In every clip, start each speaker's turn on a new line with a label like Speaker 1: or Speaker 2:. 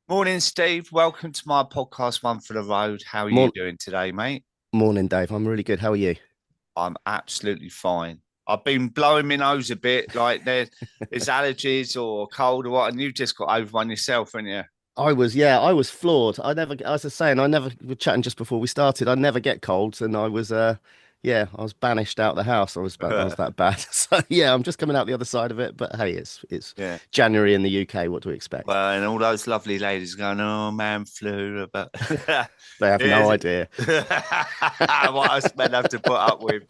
Speaker 1: Morning, Steve. Welcome to my podcast, One for the Road. How are you
Speaker 2: Morn
Speaker 1: doing today, mate?
Speaker 2: Morning, Dave. I'm really good. How are you?
Speaker 1: I'm absolutely fine. I've been blowing my nose a bit, like there's allergies or cold or what, and you've just got over one yourself, haven't you?
Speaker 2: I was floored. As I was saying, we were chatting just before we started. I never get colds, and I was banished out the house. I was that bad. So yeah, I'm just coming out the other side of it. But hey, it's
Speaker 1: Yeah.
Speaker 2: January in the UK. What do we expect?
Speaker 1: Well, and all those lovely ladies going, "Oh, man, flu," but
Speaker 2: They have no
Speaker 1: yes,
Speaker 2: idea.
Speaker 1: what us men have to put up with.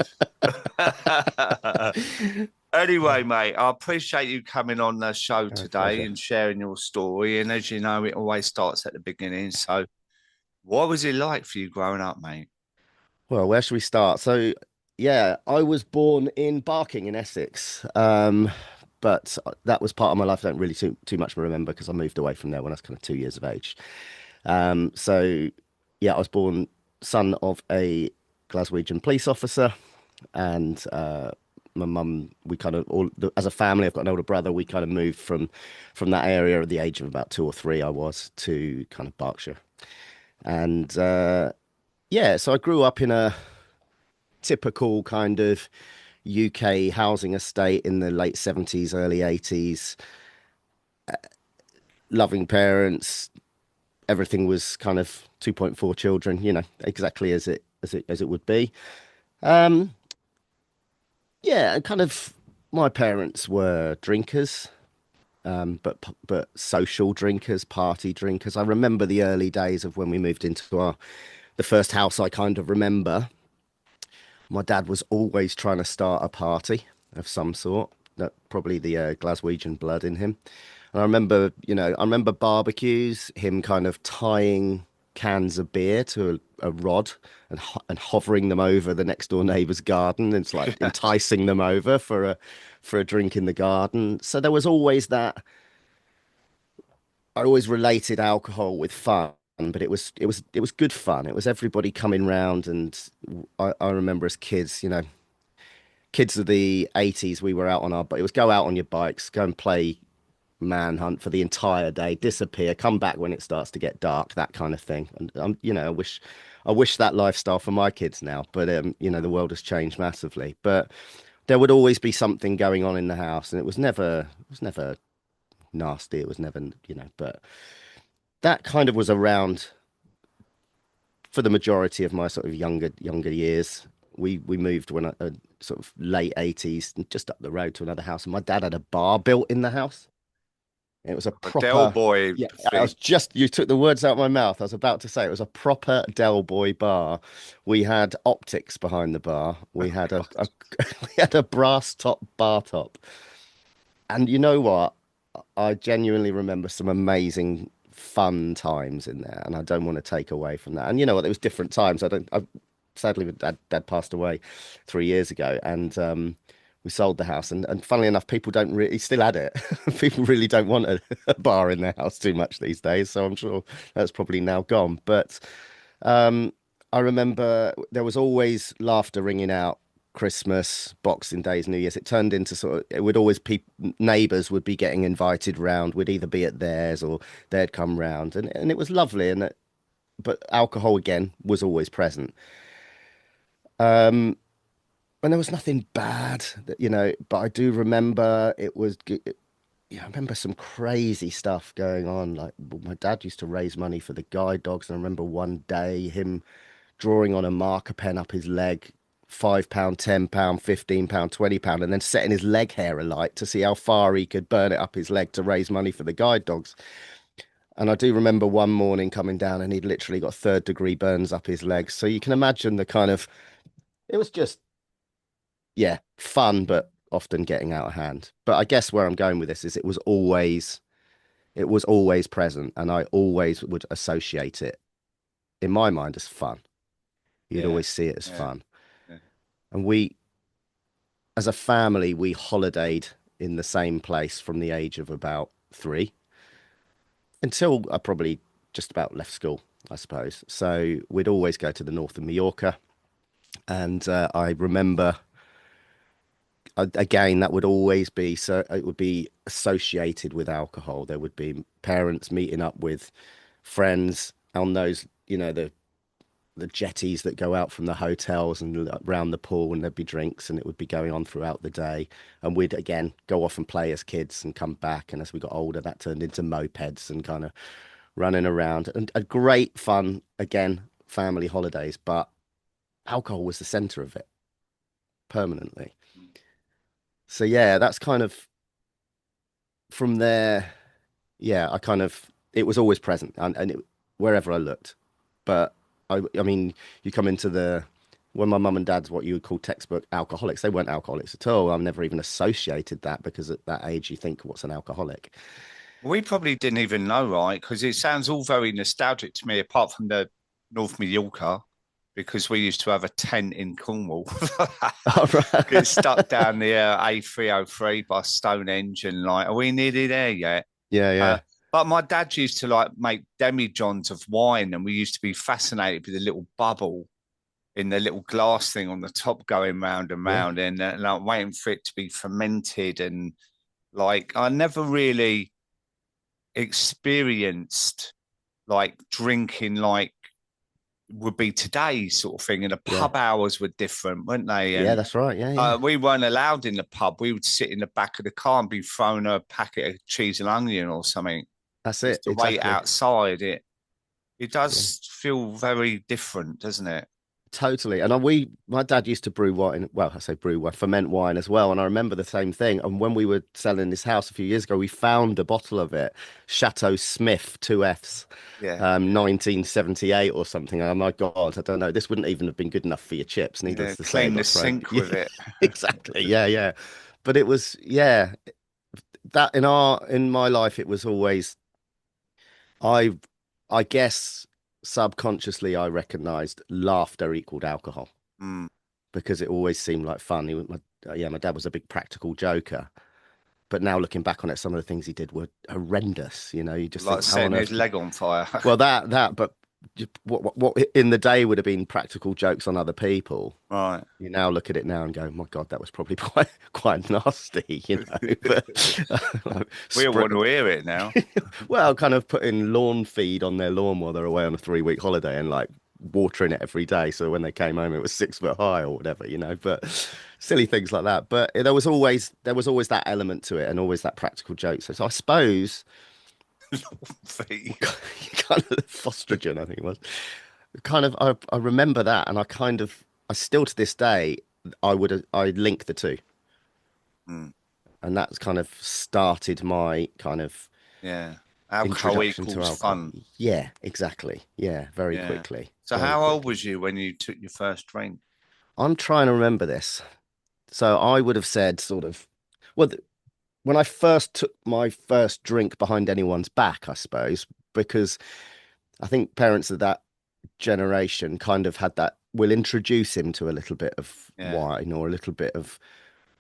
Speaker 1: Anyway, mate, I appreciate you coming on the show
Speaker 2: My
Speaker 1: today
Speaker 2: pleasure.
Speaker 1: and sharing your story. And as you know, it always starts at the beginning. So, what was it like for you growing up, mate?
Speaker 2: Well, where should we start? Yeah, I was born in Barking in Essex, but that was part of my life. I don't really too much remember because I moved away from there when I was kind of 2 years of age. Um, so, yeah, I was born son of a Glaswegian police officer, and my mum. We kind of as a family. I've got an older brother. We kind of moved from that area at the age of about two or three. I was to kind of Berkshire, and yeah, so I grew up in a typical kind of UK housing estate in the late 70s, early 80s. Loving parents, everything was kind of 2.4 children, exactly as it would be. Um, yeah, and kind of my parents were drinkers, but social drinkers, party drinkers. I remember the early days of when we moved into our the first house I kind of remember. My dad was always trying to start a party of some sort. That probably the Glaswegian blood in him. And I remember barbecues, him kind of tying cans of beer to a rod and hovering them over the next door neighbour's garden. It's like enticing them over for a drink in the garden. So there was always that. I always related alcohol with fun, but it was good fun. It was everybody coming round, and I remember as kids, kids of the 80s, we were out on but it was go out on your bikes, go and play manhunt for the entire day, disappear, come back when it starts to get dark, that kind of thing. And I wish that lifestyle for my kids now, but the world has changed massively. But there would always be something going on in the house, and it was never nasty. It was never, but that kind of was around for the majority of my sort of younger years. We moved when sort of late 80s, just up the road to another house, and my dad had a bar built in the house. It was a
Speaker 1: A Del
Speaker 2: proper,
Speaker 1: Boy
Speaker 2: yeah,
Speaker 1: thing.
Speaker 2: you took the words out of my mouth. I was about to say it was a proper Del Boy bar. We had optics behind the bar. We had
Speaker 1: God.
Speaker 2: we had a brass top bar top. And you know what? I genuinely remember some amazing fun times in there, and I don't want to take away from that. And you know what? It was different times. Sadly, my dad passed away 3 years ago, and we sold the house. And funnily enough, people don't really still had it. People really don't want a bar in their house too much these days. So I'm sure that's probably now gone. But um, I remember there was always laughter ringing out. Christmas, Boxing Days, New Year's. It turned into it would always neighbours would be getting invited round. We'd either be at theirs or they'd come round, and it was lovely. But alcohol again was always present. Um, and there was nothing bad, but I do remember yeah, I remember some crazy stuff going on. Like my dad used to raise money for the guide dogs, and I remember one day him drawing on a marker pen up his leg, £5, £10, £15, £20, and then setting his leg hair alight to see how far he could burn it up his leg to raise money for the guide dogs. And I do remember one morning coming down and he'd literally got third degree burns up his legs. So you can imagine the kind of, it was just, yeah, fun, but often getting out of hand. But I guess where I'm going with this is it was always present, and I always would associate it in my mind as fun. You'd
Speaker 1: Yeah,
Speaker 2: always see it as
Speaker 1: yeah,
Speaker 2: fun.
Speaker 1: yeah.
Speaker 2: And as a family, we holidayed in the same place from the age of about three until I probably just about left school, I suppose. So we'd always go to the north of Mallorca. And I remember again, that would always be so. It would be associated with alcohol. There would be parents meeting up with friends on those, the jetties that go out from the hotels and around the pool, and there'd be drinks, and it would be going on throughout the day. And we'd again go off and play as kids and come back. And as we got older, that turned into mopeds and kind of running around, and a great fun again, family holidays. But alcohol was the center of it permanently. So yeah, that's kind of from there. Yeah, I kind of it was always present, and wherever I looked. But I mean, you come into the when my mum and dad's what you would call textbook alcoholics. They weren't alcoholics at all. I've never even associated that because at that age you think, what's an alcoholic?
Speaker 1: We probably didn't even know, right? Because it sounds all very nostalgic to me, apart from the North Mallorca, because we used to have a tent in Cornwall.
Speaker 2: All
Speaker 1: Get
Speaker 2: right.
Speaker 1: stuck down the A303 by Stonehenge, and like, are we nearly there yet?
Speaker 2: Yeah,
Speaker 1: Uh,
Speaker 2: yeah,
Speaker 1: but my dad used to like make demijohns of wine, and we used to be fascinated with the little bubble in the little glass thing on the top going round and
Speaker 2: yeah.
Speaker 1: round, and like waiting for it to be fermented. And like, I never really experienced like drinking like would be today sort of thing. And the
Speaker 2: Yeah.
Speaker 1: pub hours were different, weren't they?
Speaker 2: Yeah,
Speaker 1: And
Speaker 2: that's right. Yeah, yeah.
Speaker 1: we weren't allowed in the pub. We would sit in the back of the car and be thrown a packet of cheese and onion or something.
Speaker 2: That's
Speaker 1: Just
Speaker 2: it.
Speaker 1: to wait
Speaker 2: Exactly.
Speaker 1: outside. It
Speaker 2: Yeah.
Speaker 1: does feel very different, doesn't it?
Speaker 2: Totally. And my dad used to brew wine. Well, I say brew wine, ferment wine as well. And I remember the same thing. And when we were selling this house a few years ago, we found a bottle of it, Chateau Smith, two Fs,
Speaker 1: Yeah,
Speaker 2: 1978 or something. Oh my God, I don't know. This wouldn't even have been good enough for your chips.
Speaker 1: yeah.
Speaker 2: Needless to say, it
Speaker 1: Clean the
Speaker 2: got thrown.
Speaker 1: sink
Speaker 2: Yeah,
Speaker 1: with it.
Speaker 2: exactly. Yeah, yeah. But it was, yeah, that in my life, it was always, I, I guess subconsciously, I recognized laughter equaled alcohol
Speaker 1: Mm.
Speaker 2: because it always seemed like fun. Yeah, my dad was a big practical joker, but now looking back on it, some of the things he did were horrendous. You just
Speaker 1: Like
Speaker 2: think, how on
Speaker 1: setting
Speaker 2: earth
Speaker 1: his
Speaker 2: could...
Speaker 1: leg on fire.
Speaker 2: Well, but what in the day would have been practical jokes on other people.
Speaker 1: Right.
Speaker 2: You now look at it now and go, my God, that was probably quite nasty. But
Speaker 1: We all want
Speaker 2: spread,
Speaker 1: to hear it now.
Speaker 2: well, kind of putting lawn feed on their lawn while they're away on a 3-week holiday and like watering it every day. So when they came home, it was 6 foot high or whatever. But silly things like that. But there was always that element to it and always that practical joke. So I suppose
Speaker 1: Fee.
Speaker 2: kind of Fostrogen, I think it was. Kind of, I remember that, and I still to this day, I link the two,
Speaker 1: Mm.
Speaker 2: and that's kind of started my kind of
Speaker 1: Yeah. Alcohol
Speaker 2: introduction to
Speaker 1: equals
Speaker 2: alcohol.
Speaker 1: fun.
Speaker 2: Yeah, exactly. Yeah, very
Speaker 1: Yeah.
Speaker 2: quickly,
Speaker 1: So
Speaker 2: very
Speaker 1: how old
Speaker 2: quickly.
Speaker 1: was you when you took your first drink?
Speaker 2: I'm trying to remember this. So I would have said sort of, well, when I first took my first drink behind anyone's back, I suppose, because I think parents of that generation kind of had that. We'll introduce him to a little bit of
Speaker 1: Yeah.
Speaker 2: wine or a little bit of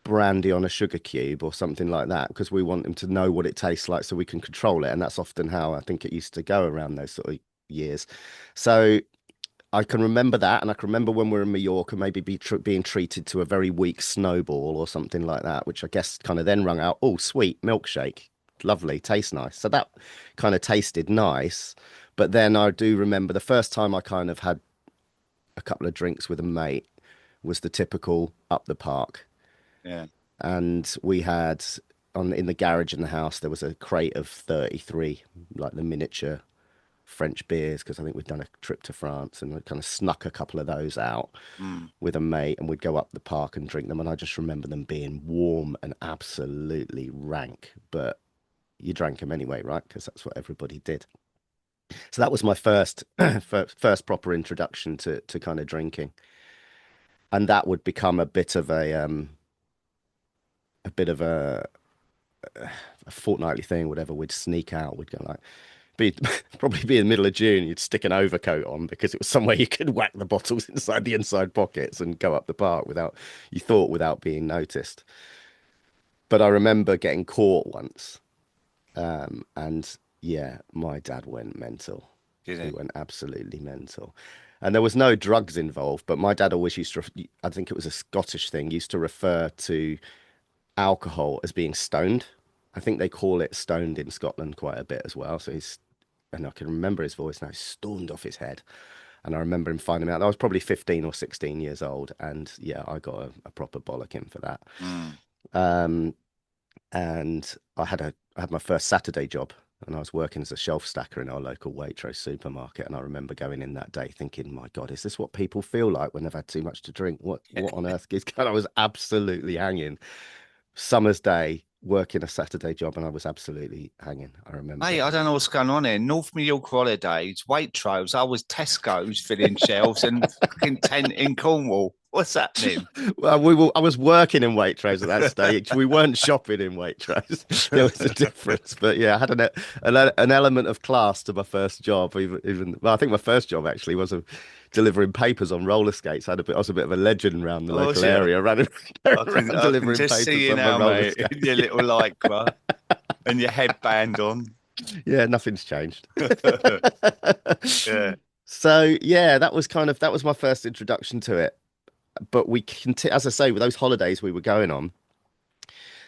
Speaker 2: brandy on a sugar cube or something like that because we want him to know what it tastes like so we can control it. And that's often how I think it used to go around those sort of years. So I can remember that. And I can remember when we were in Mallorca, maybe being treated to a very weak snowball or something like that, which I guess kind of then rung out, oh, sweet milkshake. Lovely, tastes nice. So that kind of tasted nice. But then I do remember the first time I kind of had a couple of drinks with a mate was the typical up the park.
Speaker 1: Yeah.
Speaker 2: And we had in the garage in the house there was a crate of 33 like the miniature French beers because I think we'd done a trip to France and I kind of snuck a couple of those out
Speaker 1: Mm.
Speaker 2: with a mate and we'd go up the park and drink them and I just remember them being warm and absolutely rank, but you drank them anyway, right? Because that's what everybody did. So that was my first first proper introduction to kind of drinking, and that would become a bit of a fortnightly thing. Whatever, we'd sneak out. We'd go like be probably be in the middle of June. You'd stick an overcoat on because it was somewhere you could whack the bottles inside the inside pockets and go up the park without being noticed. But I remember getting caught once, and yeah, my dad went mental.
Speaker 1: Did
Speaker 2: He
Speaker 1: it?
Speaker 2: went absolutely mental. And there was no drugs involved, but my dad always used to, I think it was a Scottish thing, used to refer to alcohol as being stoned. I think they call it stoned in Scotland quite a bit as well. So and I can remember his voice now, he's stormed off his head. And I remember him finding out. I was probably 15 or 16 years old. And yeah, I got a proper bollocking for that.
Speaker 1: Mm.
Speaker 2: Um, and I had my first Saturday job, and I was working as a shelf stacker in our local Waitrose supermarket. And I remember going in that day thinking, my God, is this what people feel like when they've had too much to drink? What on earth is going on? I was absolutely hanging. Summer's day, working a Saturday job, and I was absolutely hanging. I remember
Speaker 1: Mate,
Speaker 2: it.
Speaker 1: I don't know what's going on here. North Mallorca holidays, Waitrose. I was Tesco's filling shelves and fucking tent in Cornwall. What's happening?
Speaker 2: Well, I was working in Waitrose at that stage. We weren't shopping in Waitrose. There was a difference, but yeah, I had an element of class to my first job. Well, I think my first job actually was delivering papers on roller skates. I was a bit of a legend around the
Speaker 1: Oh,
Speaker 2: local
Speaker 1: yeah.
Speaker 2: area, running around
Speaker 1: I can
Speaker 2: delivering
Speaker 1: just see
Speaker 2: papers
Speaker 1: you
Speaker 2: on my
Speaker 1: now,
Speaker 2: roller
Speaker 1: mate, in
Speaker 2: skates.
Speaker 1: your little lycra and your headband on.
Speaker 2: Yeah, nothing's changed.
Speaker 1: Yeah.
Speaker 2: So yeah, that was my first introduction to it. But as I say, with those holidays we were going on,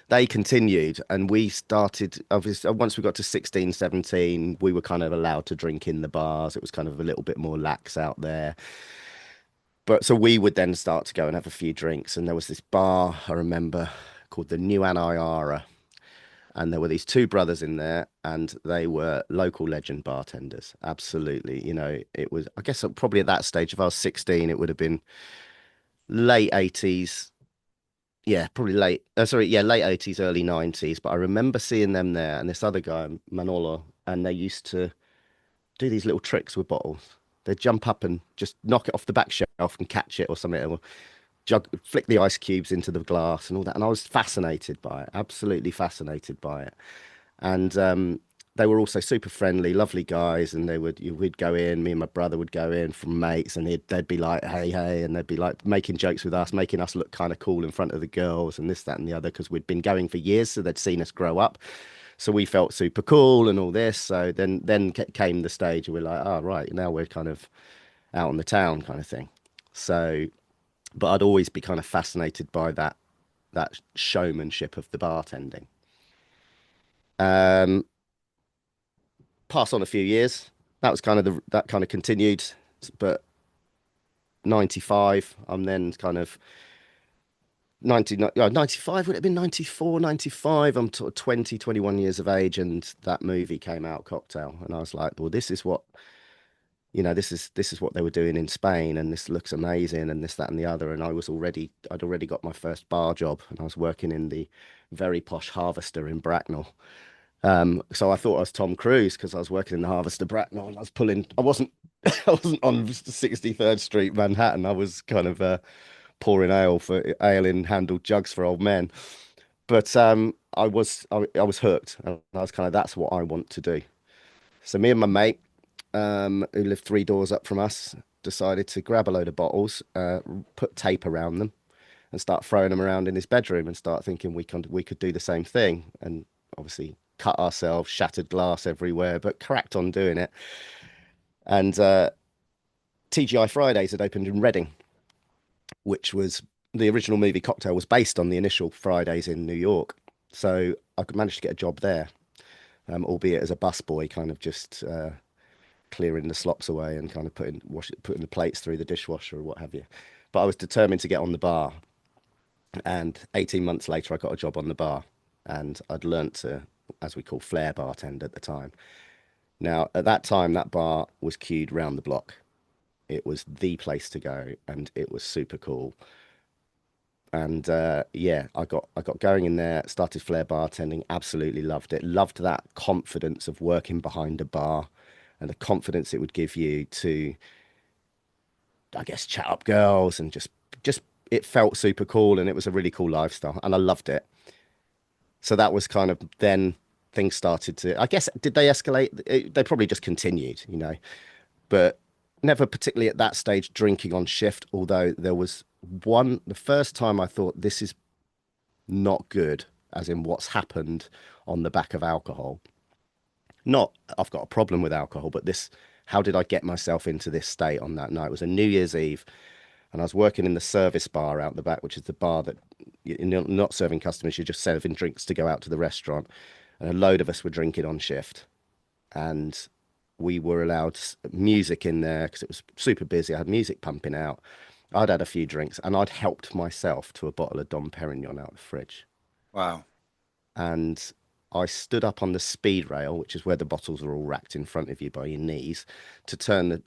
Speaker 2: they continued, and we started, obviously once we got to 16, 17, we were kind of allowed to drink in the bars. It was kind of a little bit more lax out there. But so we would then start to go and have a few drinks, and there was this bar I remember called the New Anayara, and there were these two brothers in there, and they were local legend bartenders. Absolutely. It was, I guess probably at that stage, if I was 16, it would have been late 80s. Yeah, probably late 80s, early 90s. But I remember seeing them there and this other guy, Manolo, and they used to do these little tricks with bottles. They'd jump up and just knock it off the back shelf and catch it or something, or flick the ice cubes into the glass and all that. And I was fascinated by it, absolutely fascinated by it. And they were also super friendly, lovely guys. And we'd go in, me and my brother would go in from mates, and they'd be like, hey, hey. And they'd be like making jokes with us, making us look kind of cool in front of the girls and this, that, and the other, because we'd been going for years. So they'd seen us grow up. So we felt super cool and all this. So then came the stage where we're like, oh, right, now we're kind of out on the town kind of thing. So, but I'd always be kind of fascinated by that showmanship of the bartending. Um, Pass on a few years. That kind of continued, but 95, I'm then kind of 95 would it have been 94, 95. I'm sort of 20, 21 years of age, and that movie came out, Cocktail, and I was like, well, this is what they were doing in Spain, and this looks amazing, and this, that, and the other. And I'd already got my first bar job, and I was working in the very posh Harvester in Bracknell. So I thought I was Tom Cruise because I was working in the Harvester Bracknell, and I wasn't I wasn't on 63rd Street, Manhattan. I was kind of pouring ale in handled jugs for old men. But I was hooked, and I was kind of, that's what I want to do. So me and my mate, who lived three doors up from us, decided to grab a load of bottles, put tape around them, and start throwing them around in his bedroom, and start thinking we could do the same thing. And obviously cut ourselves, shattered glass everywhere, but cracked on doing it. And TGI Fridays had opened in Reading, which was the original movie Cocktail was based on the initial Fridays in New York. So I could manage to get a job there, albeit as a busboy, kind of just clearing the slops away and kind of putting the plates through the dishwasher or what have you. But I was determined to get on the bar. And 18 months later, I got a job on the bar, and I'd learnt to, as we call, flair bartend at the time. Now, at that time, that bar was queued round the block. It was the place to go, and it was super cool. And yeah, I got going in there, started flair bartending, absolutely loved it. Loved that confidence of working behind a bar, and the confidence it would give you to, I guess, chat up girls, and just it felt super cool, and it was a really cool lifestyle, and I loved it. So that was kind of then things started to, I guess, did they escalate? They probably just continued, but never particularly at that stage drinking on shift. Although there was the first time I thought this is not good, as in what's happened on the back of alcohol. Not I've got a problem with alcohol, but how did I get myself into this state on that night? It was a New Year's Eve. And I was working in the service bar out the back, which is the bar that you're not serving customers, you're just serving drinks to go out to the restaurant. And a load of us were drinking on shift. And we were allowed music in there because it was super busy. I had music pumping out. I'd had a few drinks and I'd helped myself to a bottle of Dom Perignon out of the fridge.
Speaker 1: Wow.
Speaker 2: And I stood up on the speed rail, which is where the bottles are all racked in front of you by your knees, to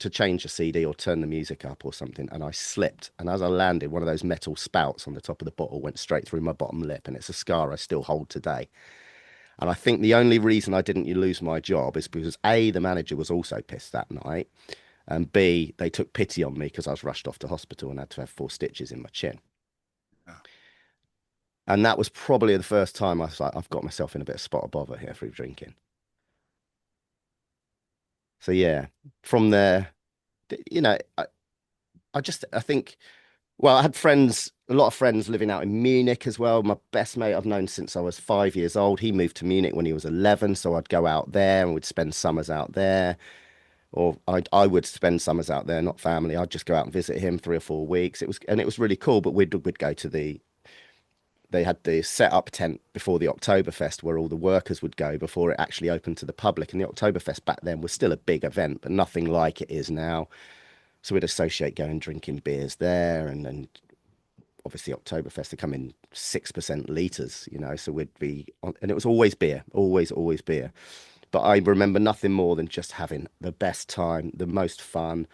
Speaker 2: change the CD or turn the music up or something. And I slipped. And as I landed, one of those metal spouts on the top of the bottle went straight through my bottom lip. And it's a scar I still hold today. And I think the only reason I didn't lose my job is because A, the manager was also pissed that night, and B, they took pity on me because I was rushed off to hospital and had to have 4 stitches in my chin. And that was probably the first time I was like, I've got myself in a bit of spot of bother here through drinking. So yeah, from there, you know, I think, well, I had friends, a lot of friends living out in Munich as well. My best mate I've known since I was 5 years old. He moved to Munich when he was 11, so I'd go out there and we'd spend summers out there. Or I would spend summers out there, not family. I'd just go out and visit him 3 or 4 weeks. It was really cool. But we'd go to they had the set up tent before the Oktoberfest where all the workers would go before it actually opened to the public. And the Oktoberfest back then was still a big event, but nothing like it is now. So we'd associate going drinking beers there, and obviously Oktoberfest they come in 6% liters, you know. So we'd be on, and it was always beer, always beer. But I remember nothing more than just having the best time, the most fun,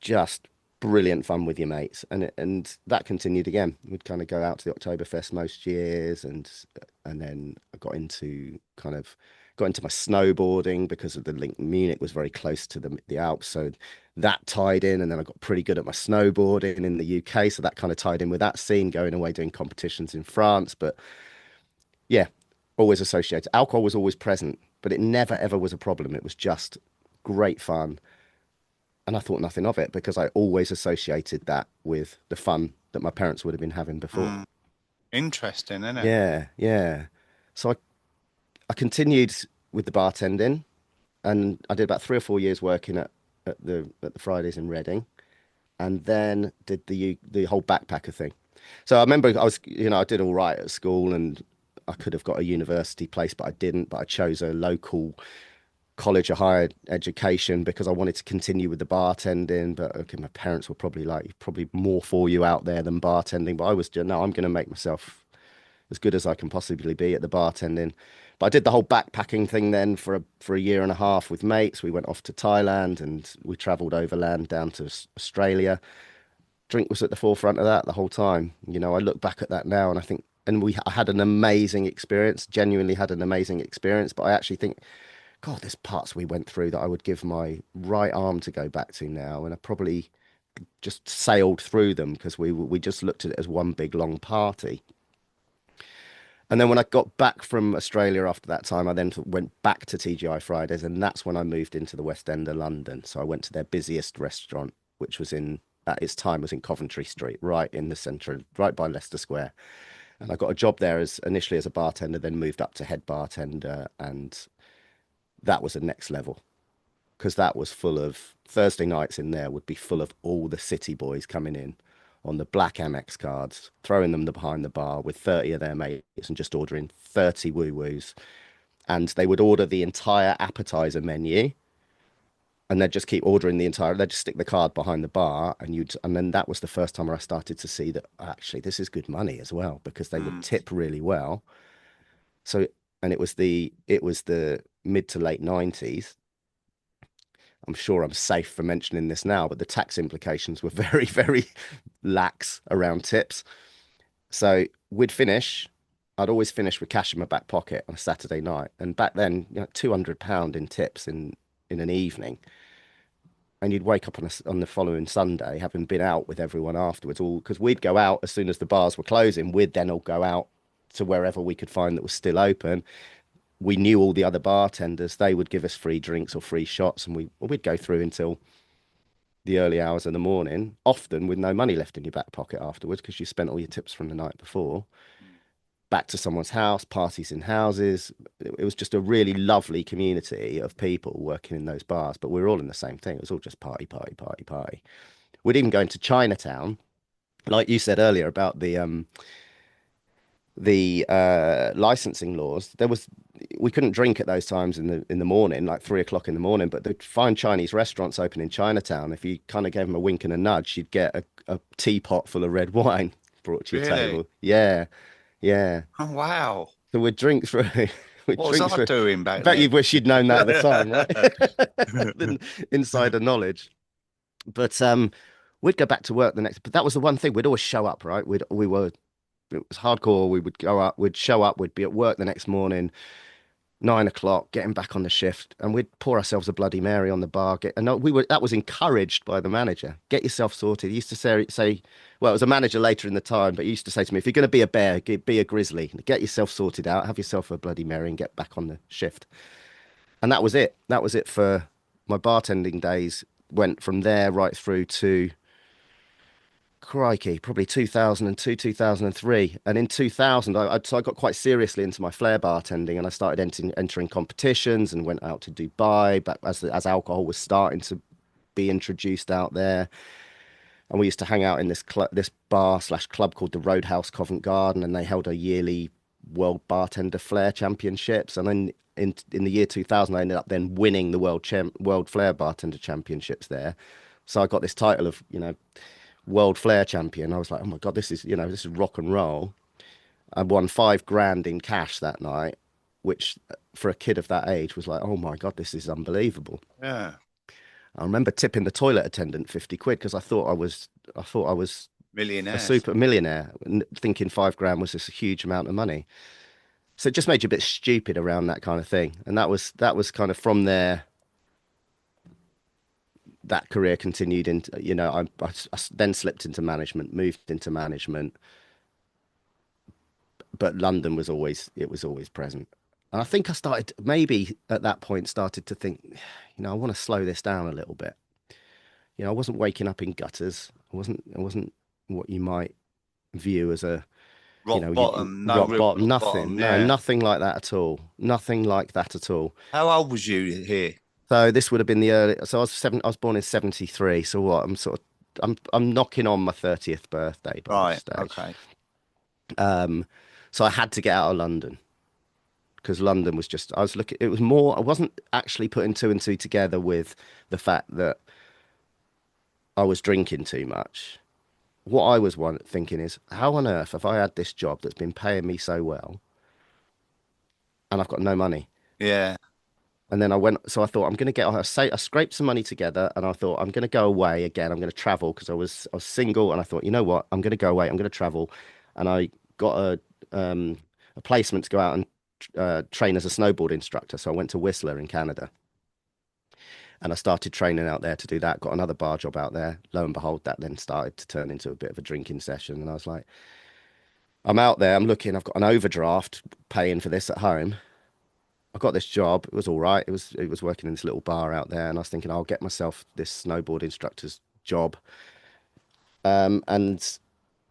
Speaker 2: just brilliant fun with your mates, and that continued again. We'd kind of go out to the Oktoberfest most years, and then I got into my snowboarding because of the link. Munich was very close to the Alps, so that tied in, and then I got pretty good at my snowboarding in the UK, so that kind of tied in with that scene, going away doing competitions in France. But yeah, always associated. Alcohol was always present, but it never ever was a problem. It was just great fun. And I thought nothing of it because I always associated that with the fun that my parents would have been having before.
Speaker 1: Mm. Interesting, isn't it?
Speaker 2: Yeah, yeah. So I continued with the bartending and I did about 3 or 4 years working at the Fridays in Reading and then did the whole backpacker thing. So I remember I did all right at school and I could have got a university place, but I didn't. But I chose a local college or higher education because I wanted to continue with the bartending. But okay, my parents were probably like, probably more for you out there than bartending. But I was just, no, I'm going to make myself as good as I can possibly be at the bartending. But I did the whole backpacking thing then for a year and a half with mates. We went off to Thailand and we traveled overland down to Australia. Drink was at the forefront of that the whole time. You know, I look back at that now and I think, I had an amazing experience, genuinely had an amazing experience. But I actually think, God, there's parts we went through that I would give my right arm to go back to now. And I probably just sailed through them because we just looked at it as one big long party. And then when I got back from Australia after that time, I then went back to TGI Fridays, and that's when I moved into the West End of London. So I went to their busiest restaurant, which was at its time was in Coventry Street, right in the centre, right by Leicester Square. And I got a job there as initially as a bartender, then moved up to head bartender, and that was the next level because that was full of Thursday nights in there would be full of all the city boys coming in on the black Amex cards, throwing them behind the bar with 30 of their mates and just ordering 30 woo-woos. And they would order the entire appetizer menu and they'd just keep ordering they'd just stick the card behind the bar and then that was the first time where I started to see that actually this is good money as well because they would
Speaker 1: Mm.
Speaker 2: tip really well. So, and it was the mid to late 90s. I'm sure I'm safe for mentioning this now, but the tax implications were very, very lax around tips. So I'd always finish with cash in my back pocket on a Saturday night. And back then, £200 in tips in an evening. And you'd wake up on the following Sunday, having been out with everyone afterwards, all because we'd go out as soon as the bars were closing. We'd then all go out to wherever we could find that was still open. We knew all the other bartenders. They would give us free drinks or free shots, and we'd go through until the early hours of the morning, often with no money left in your back pocket afterwards because you spent all your tips from the night before. Back to someone's house, parties in houses. It was just a really lovely community of people working in those bars, but we were all in the same thing. It was all just party, party, party, party. we'd even go into Chinatown, like you said earlier about the licensing laws. We couldn't drink at those times in the morning, like 3 o'clock in the morning. But the fine Chinese restaurants open in Chinatown, if you kind of gave them a wink and a nudge, you'd get a teapot full of red wine brought to your
Speaker 1: Really?
Speaker 2: table. Yeah, yeah.
Speaker 1: Oh, wow.
Speaker 2: So we'd drink through. We'd
Speaker 1: What was
Speaker 2: drink
Speaker 1: I
Speaker 2: through.
Speaker 1: doing
Speaker 2: I
Speaker 1: back
Speaker 2: bet you
Speaker 1: then?
Speaker 2: wish you'd known that at the time, right? The insider knowledge. But we'd go back to work the next. But that was the one thing. We'd always show up, right? We were It was hardcore. We would go up, we'd show up, we'd be at work the next morning, 9 o'clock, getting back on the shift, and we'd pour ourselves a Bloody Mary on the bar. And that was encouraged by the manager. Get yourself sorted. He used to say, well, it was a manager later in the time, but he used to say to me, if you're going to be a bear, be a grizzly. Get yourself sorted out, have yourself a Bloody Mary, and get back on the shift. And that was it. That was it for my bartending days. Went from there right through to crikey, probably 2002, 2003. And in 2000, so I got quite seriously into my flair bartending and I started entering competitions and went out to Dubai, but as alcohol was starting to be introduced out there. And we used to hang out in this bar slash club called the Roadhouse Covent Garden, and they held a yearly World Bartender Flair Championships. And then in the year 2000, I ended up then winning the World Flair Bartender Championships there. So I got this title of, World Flair Champion. I was like, oh my God, this is rock and roll. I won 5 grand in cash that night, which for a kid of that age was like, oh my God, this is unbelievable.
Speaker 1: Yeah.
Speaker 2: I remember tipping the toilet attendant 50 quid because I thought I was a
Speaker 1: Millionaire.
Speaker 2: super millionaire, thinking 5 grand was this huge amount of money. So it just made you a bit stupid around that kind of thing. And that was kind of from there. That career continued into, I then slipped into management, moved into management, but London was always present. And I think I started maybe at that point started to think, I want to slow this down a little bit. I wasn't waking up in gutters. I wasn't what you might view as a,
Speaker 1: Rock bottom. No
Speaker 2: rock
Speaker 1: real
Speaker 2: bottom,
Speaker 1: rock bottom.
Speaker 2: nothing. No,
Speaker 1: Yeah.
Speaker 2: nothing like that at all. Nothing like that at all.
Speaker 1: How old was you here?
Speaker 2: So this would have been so I was born in 73. So what? I'm knocking on my 30th birthday by this
Speaker 1: Right.
Speaker 2: stage.
Speaker 1: Okay.
Speaker 2: So I had to get out of London because London was just, I was looking, it was more, I wasn't actually putting two and two together with the fact that I was drinking too much. What I was thinking is, how on earth have I had this job that's been paying me so well and I've got no money?
Speaker 1: Yeah.
Speaker 2: And then so I thought I'm going to I scraped some money together and I thought I'm going to go away again. I'm going to travel because I was single and I thought, you know what? I'm going to go away. I'm going to travel. And I got a placement to go out and train as a snowboard instructor. So I went to Whistler in Canada and I started training out there to do that. Got another bar job out there. Lo and behold, that then started to turn into a bit of a drinking session. And I was like, I'm out there. I'm looking. I've got an overdraft paying for this at home. I got this job. It was all right. It was working in this little bar out there, and I was thinking I'll get myself this snowboard instructor's job. And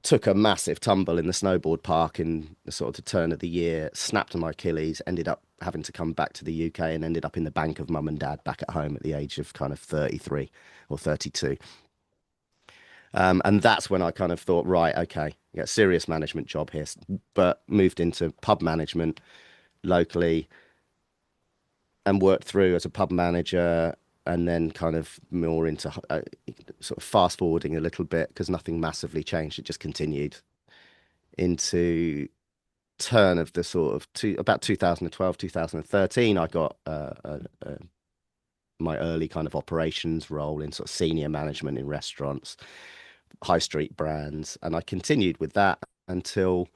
Speaker 2: took a massive tumble in the snowboard park in the sort of the turn of the year. Snapped my Achilles. Ended up having to come back to the UK and ended up in the bank of mum and dad back at home at the age of kind of 33 or 32. And that's when I kind of thought, right, okay, get a serious management job here, but moved into pub management locally and worked through as a pub manager and then kind of more into sort of fast forwarding a little bit because nothing massively changed. It just continued into turn of the sort of about 2012, 2013. I got my early kind of operations role in sort of senior management in restaurants, high street brands. And I continued with that until,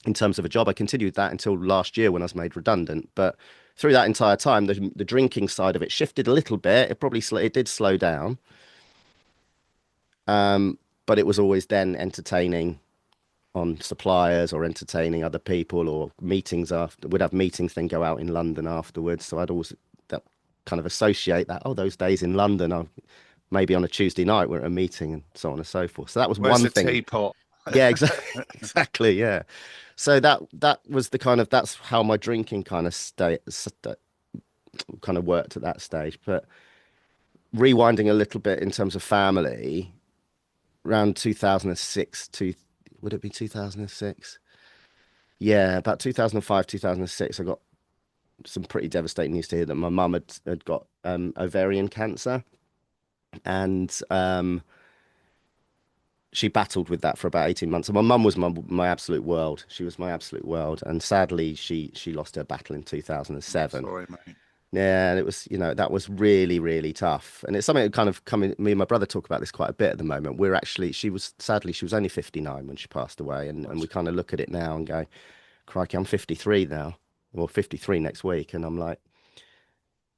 Speaker 2: in terms of a job, I continued that until last year when I was made redundant. But through that entire time, the drinking side of it shifted a little bit. It did slow down, but it was always then entertaining on suppliers or entertaining other people or meetings after. We'd have meetings, then go out in London afterwards. So I'd always that kind of associate that. Oh, those days in London, maybe on a Tuesday night we're at a meeting and so on and so forth. So that was
Speaker 1: Where's
Speaker 2: one
Speaker 1: the
Speaker 2: thing.
Speaker 1: teapot?
Speaker 2: Yeah, exactly, exactly. Yeah. So that was that's how my drinking kind of kind of worked at that stage. But rewinding a little bit in terms of family, around 2006 to, would it be 2006? Yeah, about 2005, 2006, I got some pretty devastating news to hear that my mum had got ovarian cancer, and she battled with that for about 18 months. And my mum was my absolute world. She was my absolute world. And sadly, she lost her battle in
Speaker 1: I'm
Speaker 2: 2007.
Speaker 1: sorry, mate.
Speaker 2: Yeah, and it was, that was really, really tough. And it's something that kind of coming, me and my brother talk about this quite a bit at the moment. We're actually, sadly, she was only 59 when she passed away. And we kind of look at it now and go, crikey, I'm 53 now, or 53 next week. And I'm like,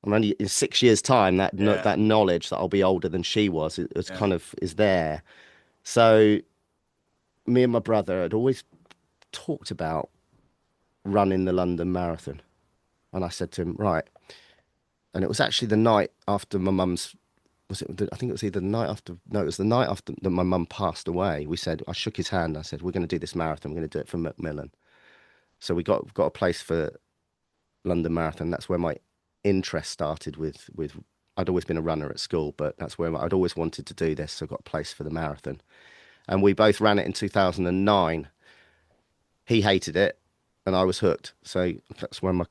Speaker 2: I'm only in 6 years' time,
Speaker 1: Yeah,
Speaker 2: that knowledge that I'll be older than she was, it's
Speaker 1: yeah.
Speaker 2: kind of is there. So me and my brother had always talked about running the London Marathon. And I said to him, right. And it was actually the night after my mum's, I think it was either the night after, no, it was the night after that my mum passed away. I shook his hand. I said, we're going to do this marathon. We're going to do it for Macmillan. So we got a place for London Marathon. That's where my interest started I'd always been a runner at school, but that's where I'd always wanted to do this. So I got a place for the marathon. And we both ran it in 2009. He hated it and I was hooked. So that's where my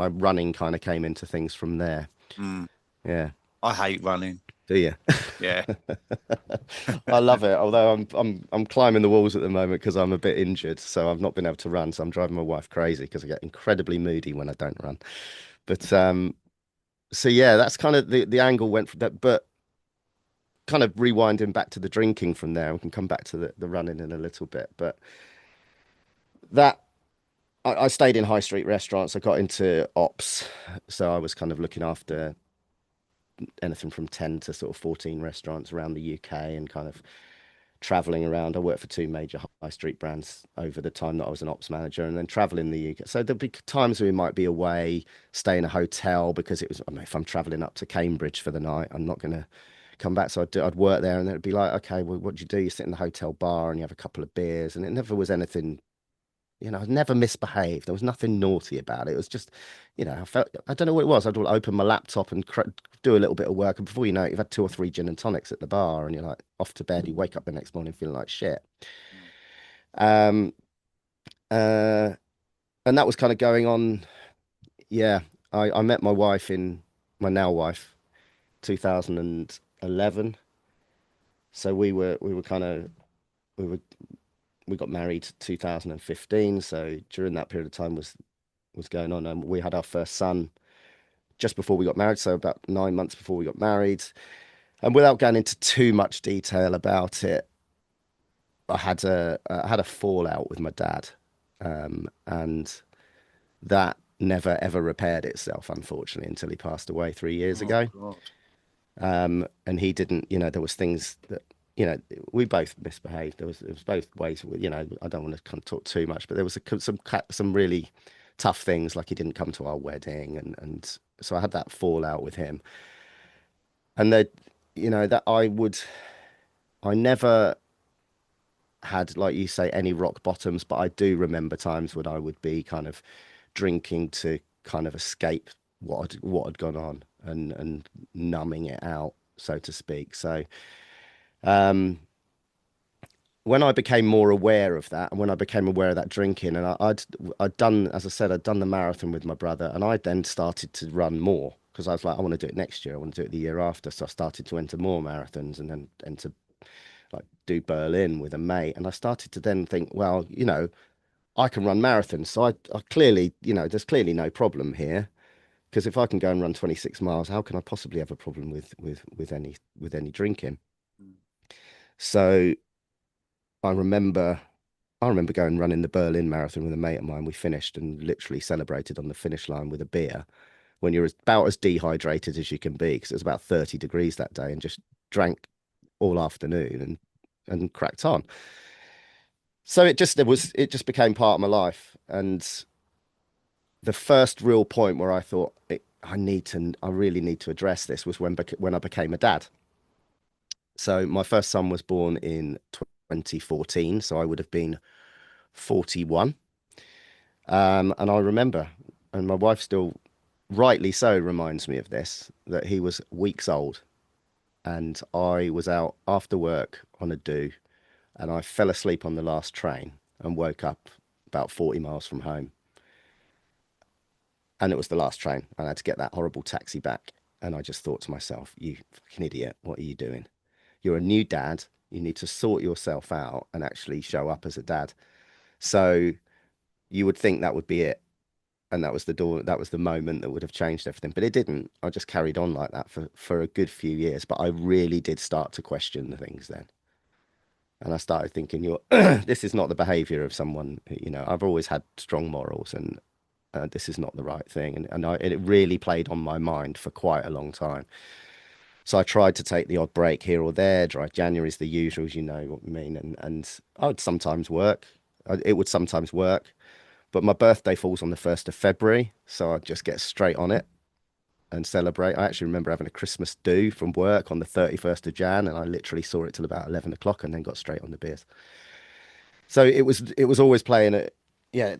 Speaker 2: running kind of came into things from there.
Speaker 1: Mm.
Speaker 2: Yeah.
Speaker 1: I hate running.
Speaker 2: Do you?
Speaker 1: Yeah.
Speaker 2: I love it. Although I'm climbing the walls at the moment because I'm a bit injured, so I've not been able to run. So I'm driving my wife crazy because I get incredibly moody when I don't run. But so yeah, that's kind of the angle went from that. But kind of rewinding back to the drinking from there, we can come back to the running in a little bit. But that I stayed in high street restaurants. I got into ops, so I was kind of looking after anything from 10 to sort of 14 restaurants around the UK and kind of traveling around. I worked for two major high street brands over the time that I was an ops manager, and then traveling the UK. So there'd be times we might be away, stay in a hotel because it was, I mean, if I'm traveling up to Cambridge for the night, I'm not going to come back. So I'd work there, and then it'd be like, okay, well, what do you do? You sit in the hotel bar and you have a couple of beers, and it never was anything. I never misbehaved. There was nothing naughty about it. It was just, I felt, I don't know what it was. I'd open my laptop and do a little bit of work. And before you know it, you've had two or three gin and tonics at the bar and you're like off to bed. You wake up the next morning feeling like shit. Um, uh, and that was kind of going on. Yeah. I met my wife my now wife, 2011. So we were kind of, we were, we got married 2015. So during that period of time was going on. And we had our first son just before we got married, so about 9 months before we got married. And without going into too much detail about it, I had a fallout with my dad, and that never ever repaired itself, unfortunately, until he passed away 3 years
Speaker 1: Oh
Speaker 2: ago.
Speaker 1: God.
Speaker 2: And he didn't, there was things that, we both misbehaved. It was both ways. I don't want to kind of talk too much, but there was some really tough things, like he didn't come to our wedding, and so I had that fallout with him. And that, that I never had, like you say, any rock bottoms, but I do remember times when I would be kind of drinking to kind of escape what had gone on, and numbing it out, so to speak. So when I became more aware of that, and when I became aware of that drinking, and I'd done, as I said, I'd done the marathon with my brother, and I then started to run more because I was like, I want to do it next year. I want to do it the year after. So I started to enter more marathons, and then enter, like, do Berlin with a mate. And I started to then think, well, I can run marathons. So I clearly, there's clearly no problem here, because if I can go and run 26 miles, how can I possibly have a problem with any drinking? So I remember going and running the Berlin Marathon with a mate of mine. We finished and literally celebrated on the finish line with a beer when you're about as dehydrated as you can be, because it was about 30 degrees that day, and just drank all afternoon and cracked on. So it just became part of my life. And the first real point where I thought I really need to address this was when I became a dad. So my first son was born in 2014, so I would have been 41. And I remember, and my wife still rightly so reminds me of this, that he was weeks old. and I was out after work on a do, and I fell asleep on the last train and woke up about 40 miles from home. And it was the last train. And I had to get that horrible taxi back. And I just thought to myself, you fucking idiot, what are you doing? You're a new dad. You need to sort yourself out and actually show up as a dad. So you would think that would be it. And that was the door, that was the moment that would have changed everything. But it didn't. I just carried on like that for a good few years. But I really did start to question the things then. And I started thinking, you're this is not the behavior of someone, I've always had strong morals, and this is not the right thing. And it really played on my mind for quite a long time. So I tried to take the odd break here or there. Dry January's the usual, as you know what I mean. And I would sometimes work. It would sometimes work. But my birthday falls on the 1st of February. So I'd just get straight on it and celebrate. I actually remember having a Christmas do from work on the 31st of Jan. And I literally saw it till about 11 o'clock and then got straight on the beers. So it was always playing it. Yeah,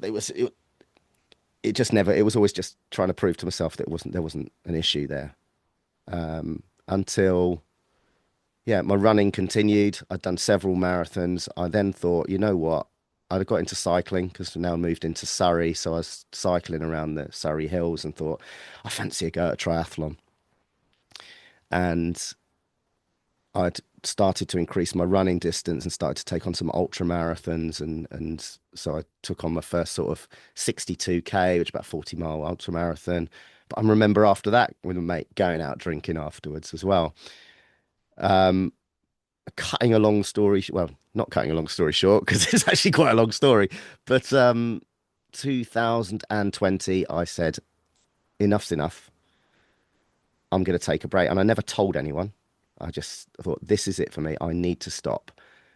Speaker 2: it just never, it was always just trying to prove to myself that there wasn't an issue there. Until, yeah, my running continued. I'd done several marathons. I then thought, you know what? I'd got into cycling because now I moved into Surrey. So I was cycling around the Surrey hills and thought, I fancy a go at a triathlon. And I'd started to increase my running distance and started to take on some ultra marathons. And so I took on my first sort of 62K, which is about 40-mile ultra marathon. But I remember after that with a mate going out drinking afterwards as well. Um, Cutting a long story, well, not cutting a long story short, because it's actually quite a long story. But 2020, I said, enough's enough. I'm going to take a break. And I never told anyone. I just thought, this is it for me. I need to stop.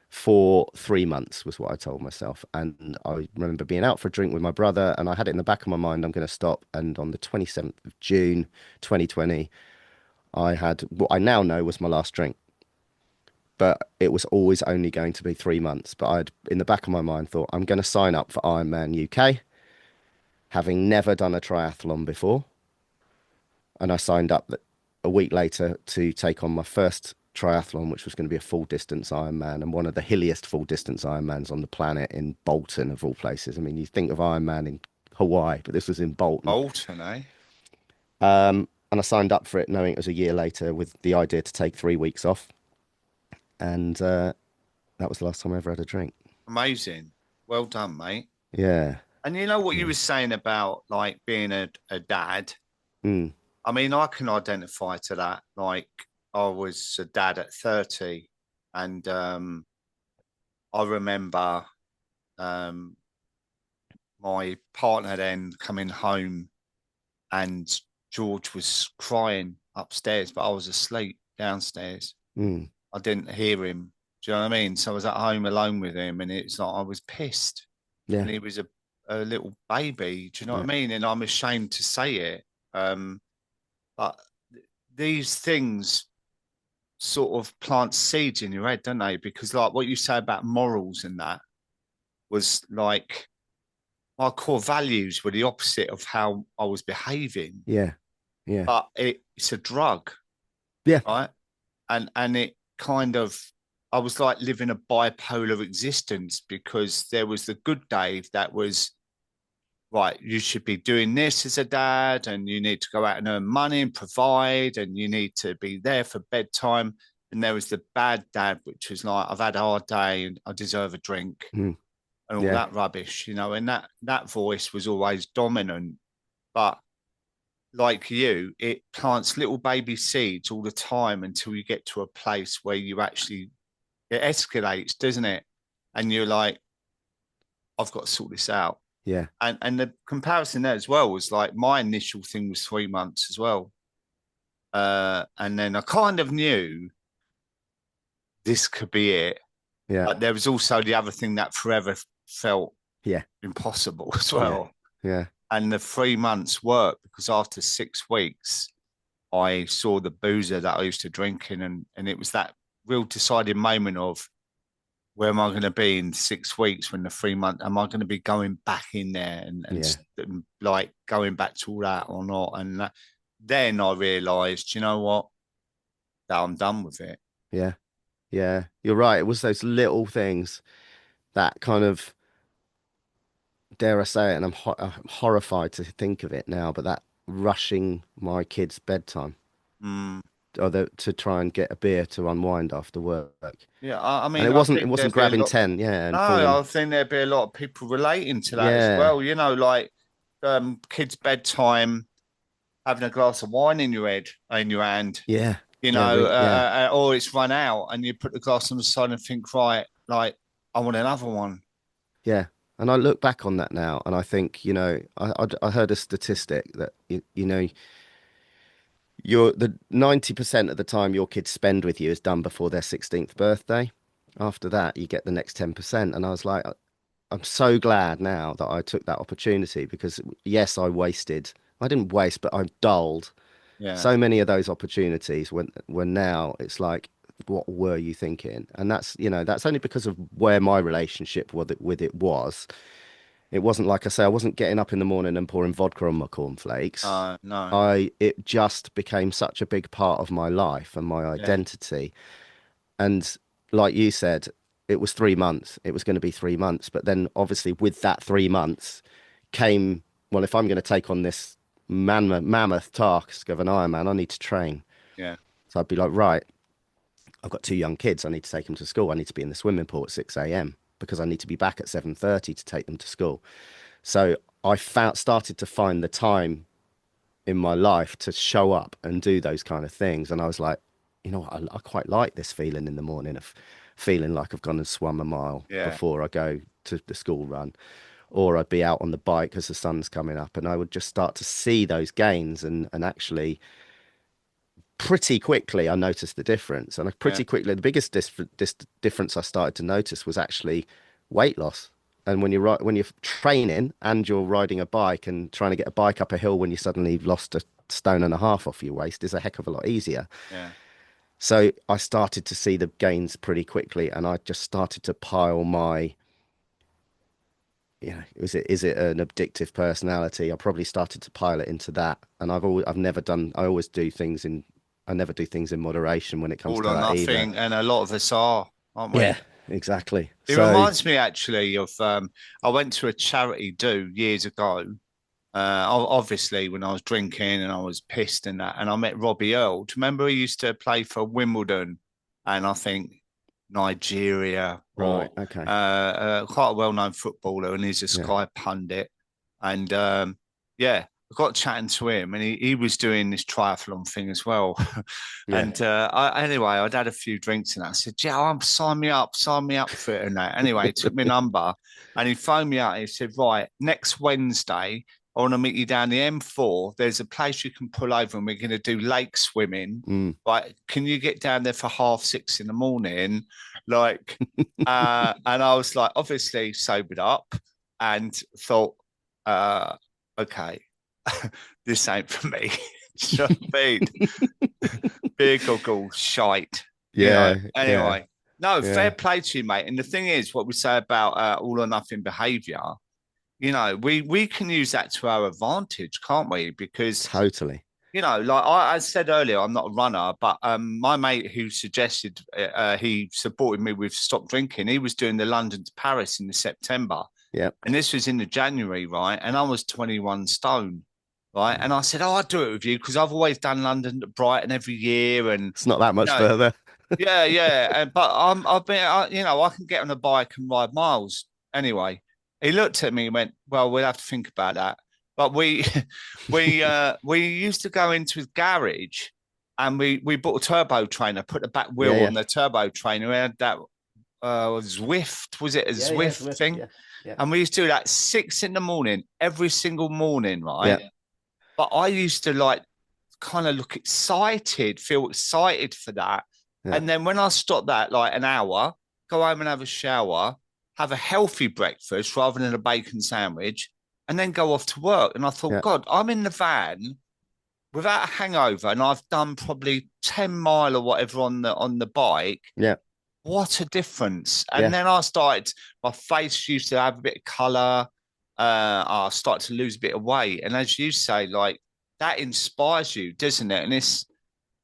Speaker 2: For 3 months was what I told myself. And I remember being out for a drink with my brother, and I had it in the back of my mind, I'm going to stop. And on the 27th of June, 2020, I had what I now know was my last drink. But it was always only going to be 3 months. But I'd, in the back of my mind, thought, I'm going to sign up for Ironman UK, having never done a triathlon before. And I signed up a week later to take on my first triathlon, which was going to be a full distance Ironman, and one of the hilliest full distance Ironmans on the planet in Bolton, of all places. I mean, you think of Ironman in Hawaii, but this was in Bolton.
Speaker 1: Bolton, eh?
Speaker 2: And I signed up for it knowing it was a year later with the idea to take 3 weeks off. And that was the last time I ever had a drink.
Speaker 1: Amazing. Well done, mate.
Speaker 2: Yeah.
Speaker 1: And you know what you were saying about like being a dad?
Speaker 2: Mm.
Speaker 1: I mean, I can identify to that. Like, I was a dad at 30, and I remember my partner then coming home, and George was crying upstairs, but I was asleep downstairs.
Speaker 2: Mm.
Speaker 1: I didn't hear him. Do you know what I mean? So I was at home alone with him, and it's like I was pissed.
Speaker 2: Yeah.
Speaker 1: And he was a little baby. Do you know what
Speaker 2: Yeah.
Speaker 1: I mean? And I'm ashamed to say it. But these things sort of plant seeds in your head, don't they? Because like what you say about morals and that was like my core values were the opposite of how I was behaving.
Speaker 2: Yeah. Yeah.
Speaker 1: But it's a drug,
Speaker 2: Yeah.
Speaker 1: right? And it kind of I was like living a bipolar existence because there was the good Dave that was right, you should be doing this as a dad, and you need to go out and earn money and provide, and you need to be there for bedtime. And there was the bad dad, which was like, I've had a hard day and I deserve a drink
Speaker 2: Mm.
Speaker 1: and all
Speaker 2: Yeah.
Speaker 1: that rubbish, and that voice was always dominant. But like you, it plants little baby seeds all the time until you get to a place where you actually, it escalates, doesn't it? And you're like, I've got to sort this out.
Speaker 2: Yeah.
Speaker 1: And the comparison there as well was like my initial thing was 3 months as well. And then I kind of knew this could be it.
Speaker 2: Yeah.
Speaker 1: But there was also the other thing that forever felt
Speaker 2: Yeah.
Speaker 1: impossible as well.
Speaker 2: Yeah.
Speaker 1: And the 3 months worked because after 6 weeks, I saw the boozer that I used to drinking, and it was that real deciding moment of where am I going to be in 6 weeks when the 3 months, am I going to be going back in there and like going back to all that or not? And then I realized, you know what? that I'm done with it.
Speaker 2: Yeah. Yeah. You're right. It was those little things that kind of, dare I say it, and I'm horrified to think of it now, but that rushing my kids' bedtime
Speaker 1: Mm.
Speaker 2: or to try and get a beer to unwind after work.
Speaker 1: Yeah, I
Speaker 2: And
Speaker 1: mean,
Speaker 2: it
Speaker 1: I
Speaker 2: wasn't it
Speaker 1: think
Speaker 2: wasn't
Speaker 1: there'd be a
Speaker 2: grabbing
Speaker 1: lot.
Speaker 2: 10, yeah,
Speaker 1: No,
Speaker 2: and falling.
Speaker 1: I think there'd be a lot of people relating to that as
Speaker 2: Yeah.
Speaker 1: well. You know, like kids' bedtime, having a glass of wine in your head, in your hand.
Speaker 2: Yeah.
Speaker 1: You
Speaker 2: Yeah,
Speaker 1: know,
Speaker 2: yeah.
Speaker 1: or it's run out, and you put the glass on the side and think, right, like I want another one.
Speaker 2: Yeah. And I look back on that now and I think, I heard a statistic that the 90% of the time your kids spend with you is done before their 16th birthday. After that, you get the next 10%. And I was like, I'm so glad now that I took that opportunity because yes, I didn't waste, but I dulled
Speaker 1: Yeah,
Speaker 2: so many of those opportunities when now it's like, what were you thinking? And that's only because of where my relationship with it was. It wasn't like I say, I wasn't getting up in the morning and pouring vodka on my cornflakes.
Speaker 1: no,
Speaker 2: It just became such a big part of my life and my
Speaker 1: yeah,
Speaker 2: identity. And like you said, it was 3 months. It was going to be 3 months. But then obviously with that 3 months came, well, if I'm going to take on this mammoth task of an Ironman, I need to train.
Speaker 1: yeah,
Speaker 2: So I'd be like, right, I've got two young kids. I need to take them to school. I need to be in the swimming pool at 6 a.m. because I need to be back at 7:30 to take them to school. So I started to find the time in my life to show up and do those kind of things. And I was like, I quite like this feeling in the morning of feeling like I've gone and swum a mile
Speaker 1: yeah,
Speaker 2: before I go to the school run. Or I'd be out on the bike as the sun's coming up and I would just start to see those gains and actually pretty quickly I noticed the difference. And
Speaker 1: yeah,
Speaker 2: pretty quickly, the biggest difference I started to notice was actually weight loss. And when you're training and you're riding a bike and trying to get a bike up a hill when you suddenly lost a stone and a half off your waist is a heck of a lot easier.
Speaker 1: yeah,
Speaker 2: So I started to see the gains pretty quickly, and I just started to pile my, is it an addictive personality? I probably started to pile it into that, and I've never done. I never do things in moderation when it comes
Speaker 1: all
Speaker 2: to
Speaker 1: or
Speaker 2: that either.
Speaker 1: nothing, and a lot of us are, aren't we?
Speaker 2: Yeah, exactly.
Speaker 1: It
Speaker 2: So
Speaker 1: reminds me actually of I went to a charity do years ago. Obviously, when I was drinking and I was pissed and that, and I met Robbie Earl. Do you remember he used to play for Wimbledon and I think Nigeria
Speaker 2: right,
Speaker 1: or
Speaker 2: okay,
Speaker 1: quite a well-known footballer, and he's a
Speaker 2: yeah,
Speaker 1: Sky pundit. And yeah, I got chatting to him, and he was doing this triathlon thing as well.
Speaker 2: yeah,
Speaker 1: And anyway, I'd had a few drinks and I said, "Yeah, sign me up for it." And that anyway, he took my number and he phoned me out. And he said, "Right, next Wednesday." I want to meet you down the M4. There's a place you can pull over and we're going to do lake swimming.
Speaker 2: mm,
Speaker 1: Like, can you get down there for 6:30 in the morning? Like, and I was like, obviously sobered up and thought, okay, this ain't for me. Do you know what I mean? Beer goggles, shite. You know.
Speaker 2: yeah, yeah,
Speaker 1: Anyway, no, fair
Speaker 2: yeah,
Speaker 1: play to you, mate. And the thing is, what we say about all or nothing behaviour, we can use that to our advantage, can't we? Because
Speaker 2: totally,
Speaker 1: like I said earlier, I'm not a runner, but my mate who suggested he supported me with stop drinking, he was doing the London to Paris in the September,
Speaker 2: yeah.
Speaker 1: and this was in the January, right? And I was 21 stone, right? And I said, "Oh, I'll do it with you because I've always done London to Brighton every year, and
Speaker 2: It's not that
Speaker 1: you
Speaker 2: much
Speaker 1: know,
Speaker 2: further.
Speaker 1: yeah, yeah." And but I can get on a bike and ride miles anyway. He looked at me and went, "Well, we'll have to think about that." But we we used to go into his garage and we bought a turbo trainer, put the back
Speaker 2: Yeah,
Speaker 1: wheel
Speaker 2: yeah,
Speaker 1: on the turbo trainer. We had that Zwift, was it a
Speaker 2: yeah, yeah.
Speaker 1: Zwift
Speaker 2: Swift,
Speaker 1: thing?
Speaker 2: yeah, yeah,
Speaker 1: And we used to do that 6 in the morning, every single morning,
Speaker 2: yeah,
Speaker 1: right? But I used to like kind of look excited, feel excited for that.
Speaker 2: yeah,
Speaker 1: And then when I stopped that like an hour, go home and have a shower, have a healthy breakfast rather than a bacon sandwich, and then go off to work. And I thought,
Speaker 2: yeah,
Speaker 1: God, I'm in the van without a hangover, and I've done probably 10 mile or whatever on the bike.
Speaker 2: yeah,
Speaker 1: What a difference. And
Speaker 2: yeah,
Speaker 1: then I started, my face used to have a bit of color. I started to lose a bit of weight. And as you say, like that inspires you, doesn't it? And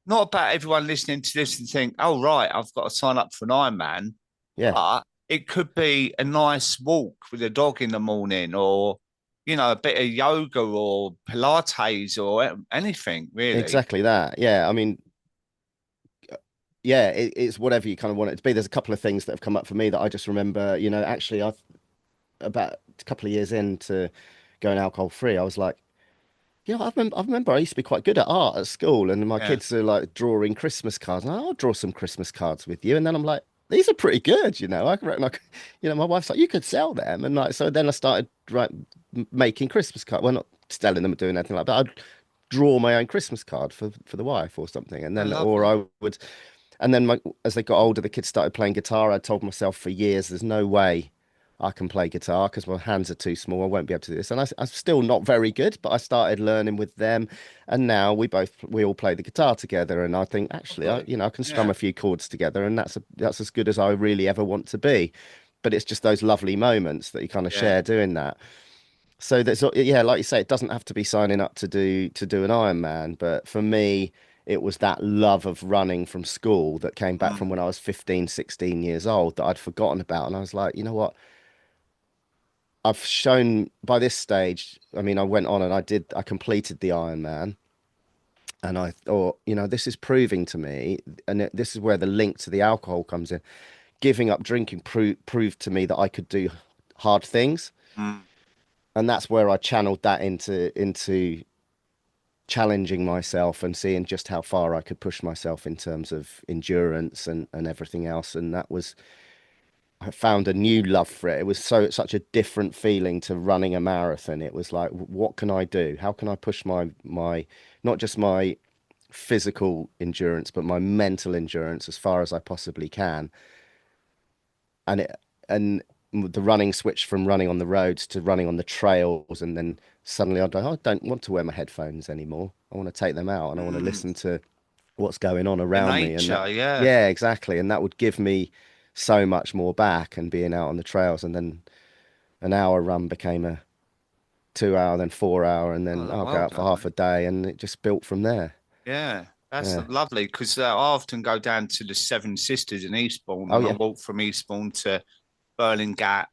Speaker 1: not about everyone listening to this and think, oh, right, I've got to sign up for an Ironman,
Speaker 2: Yeah,
Speaker 1: but it could be a nice walk with a dog in the morning or, a bit of yoga or Pilates or anything really.
Speaker 2: exactly that. Yeah, I mean, yeah, it's whatever you kind of want it to be. There's a couple of things that have come up for me that I just remember, actually, I've about a couple of years into going alcohol free, I was like, I remember I used to be quite good at art at school, and my
Speaker 1: Yeah.
Speaker 2: kids are like drawing Christmas cards, and I'll draw some Christmas cards with you. And then I'm like, these are pretty good, I reckon my wife's like, you could sell them, and like, so then I started making Christmas cards. Well, not selling them or doing anything like that. I'd draw my own Christmas card for the wife or something, and
Speaker 1: Oh,
Speaker 2: then or
Speaker 1: lovely.
Speaker 2: I would, and then as they got older, the kids started playing guitar. I told myself for years, there's no way I can play guitar because my hands are too small. I won't be able to do this. And I'm still not very good, but I started learning with them. And now we all play the guitar together. And I think
Speaker 1: Oh,
Speaker 2: actually,
Speaker 1: good.
Speaker 2: I can strum
Speaker 1: Yeah.
Speaker 2: a few chords together, and that's as good as I really ever want to be. But it's just those lovely moments that you kind of
Speaker 1: Yeah.
Speaker 2: share doing that. So that's, yeah, like you say, it doesn't have to be signing up to do an Ironman, but for me, it was that love of running from school that came back from
Speaker 1: Mm,
Speaker 2: when I was 15, 16 years old that I'd forgotten about. And I was like, you know what? I've shown by this stage, I mean, I went on and I completed the Ironman, and I thought, this is proving to me, and this is where the link to the alcohol comes in. Giving up drinking proved to me that I could do hard things.
Speaker 1: mm,
Speaker 2: And that's where I channeled that into challenging myself and seeing just how far I could push myself in terms of endurance and everything else. And that was, I found a new love for it. It was such a different feeling to running a marathon. It was like, what can I do? How can I push my not just my physical endurance, but my mental endurance as far as I possibly can? And the running switched from running on the roads to running on the trails, and then suddenly I don't want to wear my headphones anymore. I want to take them out and I want to
Speaker 1: mm.
Speaker 2: listen to what's going on
Speaker 1: The
Speaker 2: around me. And that,
Speaker 1: nature. Yeah.
Speaker 2: yeah, exactly. And that would give me so much more back, and being out on the trails. And then an hour run became a 2 hour, then 4 hour, and then
Speaker 1: Oh,
Speaker 2: I'll go
Speaker 1: well
Speaker 2: out for
Speaker 1: done,
Speaker 2: half a
Speaker 1: mate.
Speaker 2: day, and it just built from there.
Speaker 1: Yeah. That's
Speaker 2: Yeah.
Speaker 1: lovely because I often go down to the Seven Sisters in Eastbourne
Speaker 2: Oh
Speaker 1: and I
Speaker 2: yeah.
Speaker 1: walk from Eastbourne to Berlin Gap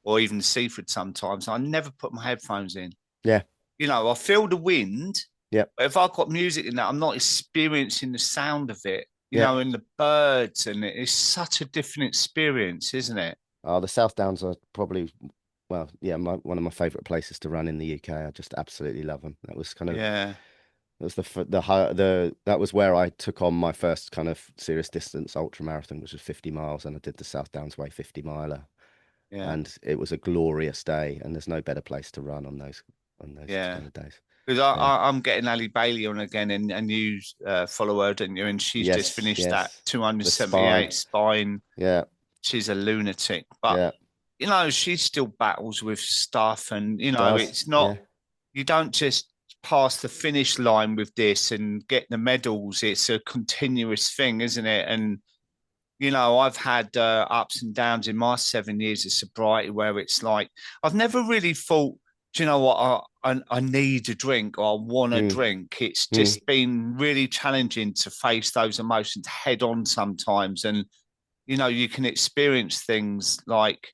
Speaker 1: or even Seaford sometimes. I never put my headphones in.
Speaker 2: Yeah.
Speaker 1: I feel the wind,
Speaker 2: Yeah.
Speaker 1: but if I've got music in that, I'm not experiencing the sound of it,
Speaker 2: Yeah.
Speaker 1: and the birds, and it's such a different experience, isn't it?
Speaker 2: The South Downs are probably, well, yeah, one of my favorite places to run in the UK. I just absolutely love them. That was kind of
Speaker 1: Yeah,
Speaker 2: that was the that was where I took on my first kind of serious distance ultra marathon, which was 50 miles, and I did the South Downs Way 50 miler,
Speaker 1: yeah,
Speaker 2: and it was a glorious day. And there's no better place to run on those
Speaker 1: yeah.
Speaker 2: kind of days.
Speaker 1: Because
Speaker 2: Yeah.
Speaker 1: I'm getting Ali Bailey on again, and you follow her, didn't you? And she's just
Speaker 2: Yes.
Speaker 1: finished that
Speaker 2: Yes. The spine.
Speaker 1: 278 spine.
Speaker 2: Yeah.
Speaker 1: She's a lunatic, but
Speaker 2: Yeah.
Speaker 1: she still battles with stuff, and
Speaker 2: She does.
Speaker 1: it's
Speaker 2: Yeah.
Speaker 1: not. You don't just pass the finish line with this and get the medals. It's a continuous thing, isn't it? And I've had ups and downs in my 7 years of sobriety where it's like I've never really thought, do you know what, I need a drink or I want a
Speaker 2: Mm,
Speaker 1: drink. It's
Speaker 2: mm.
Speaker 1: just been really challenging to face those emotions head on sometimes. And, you can experience things like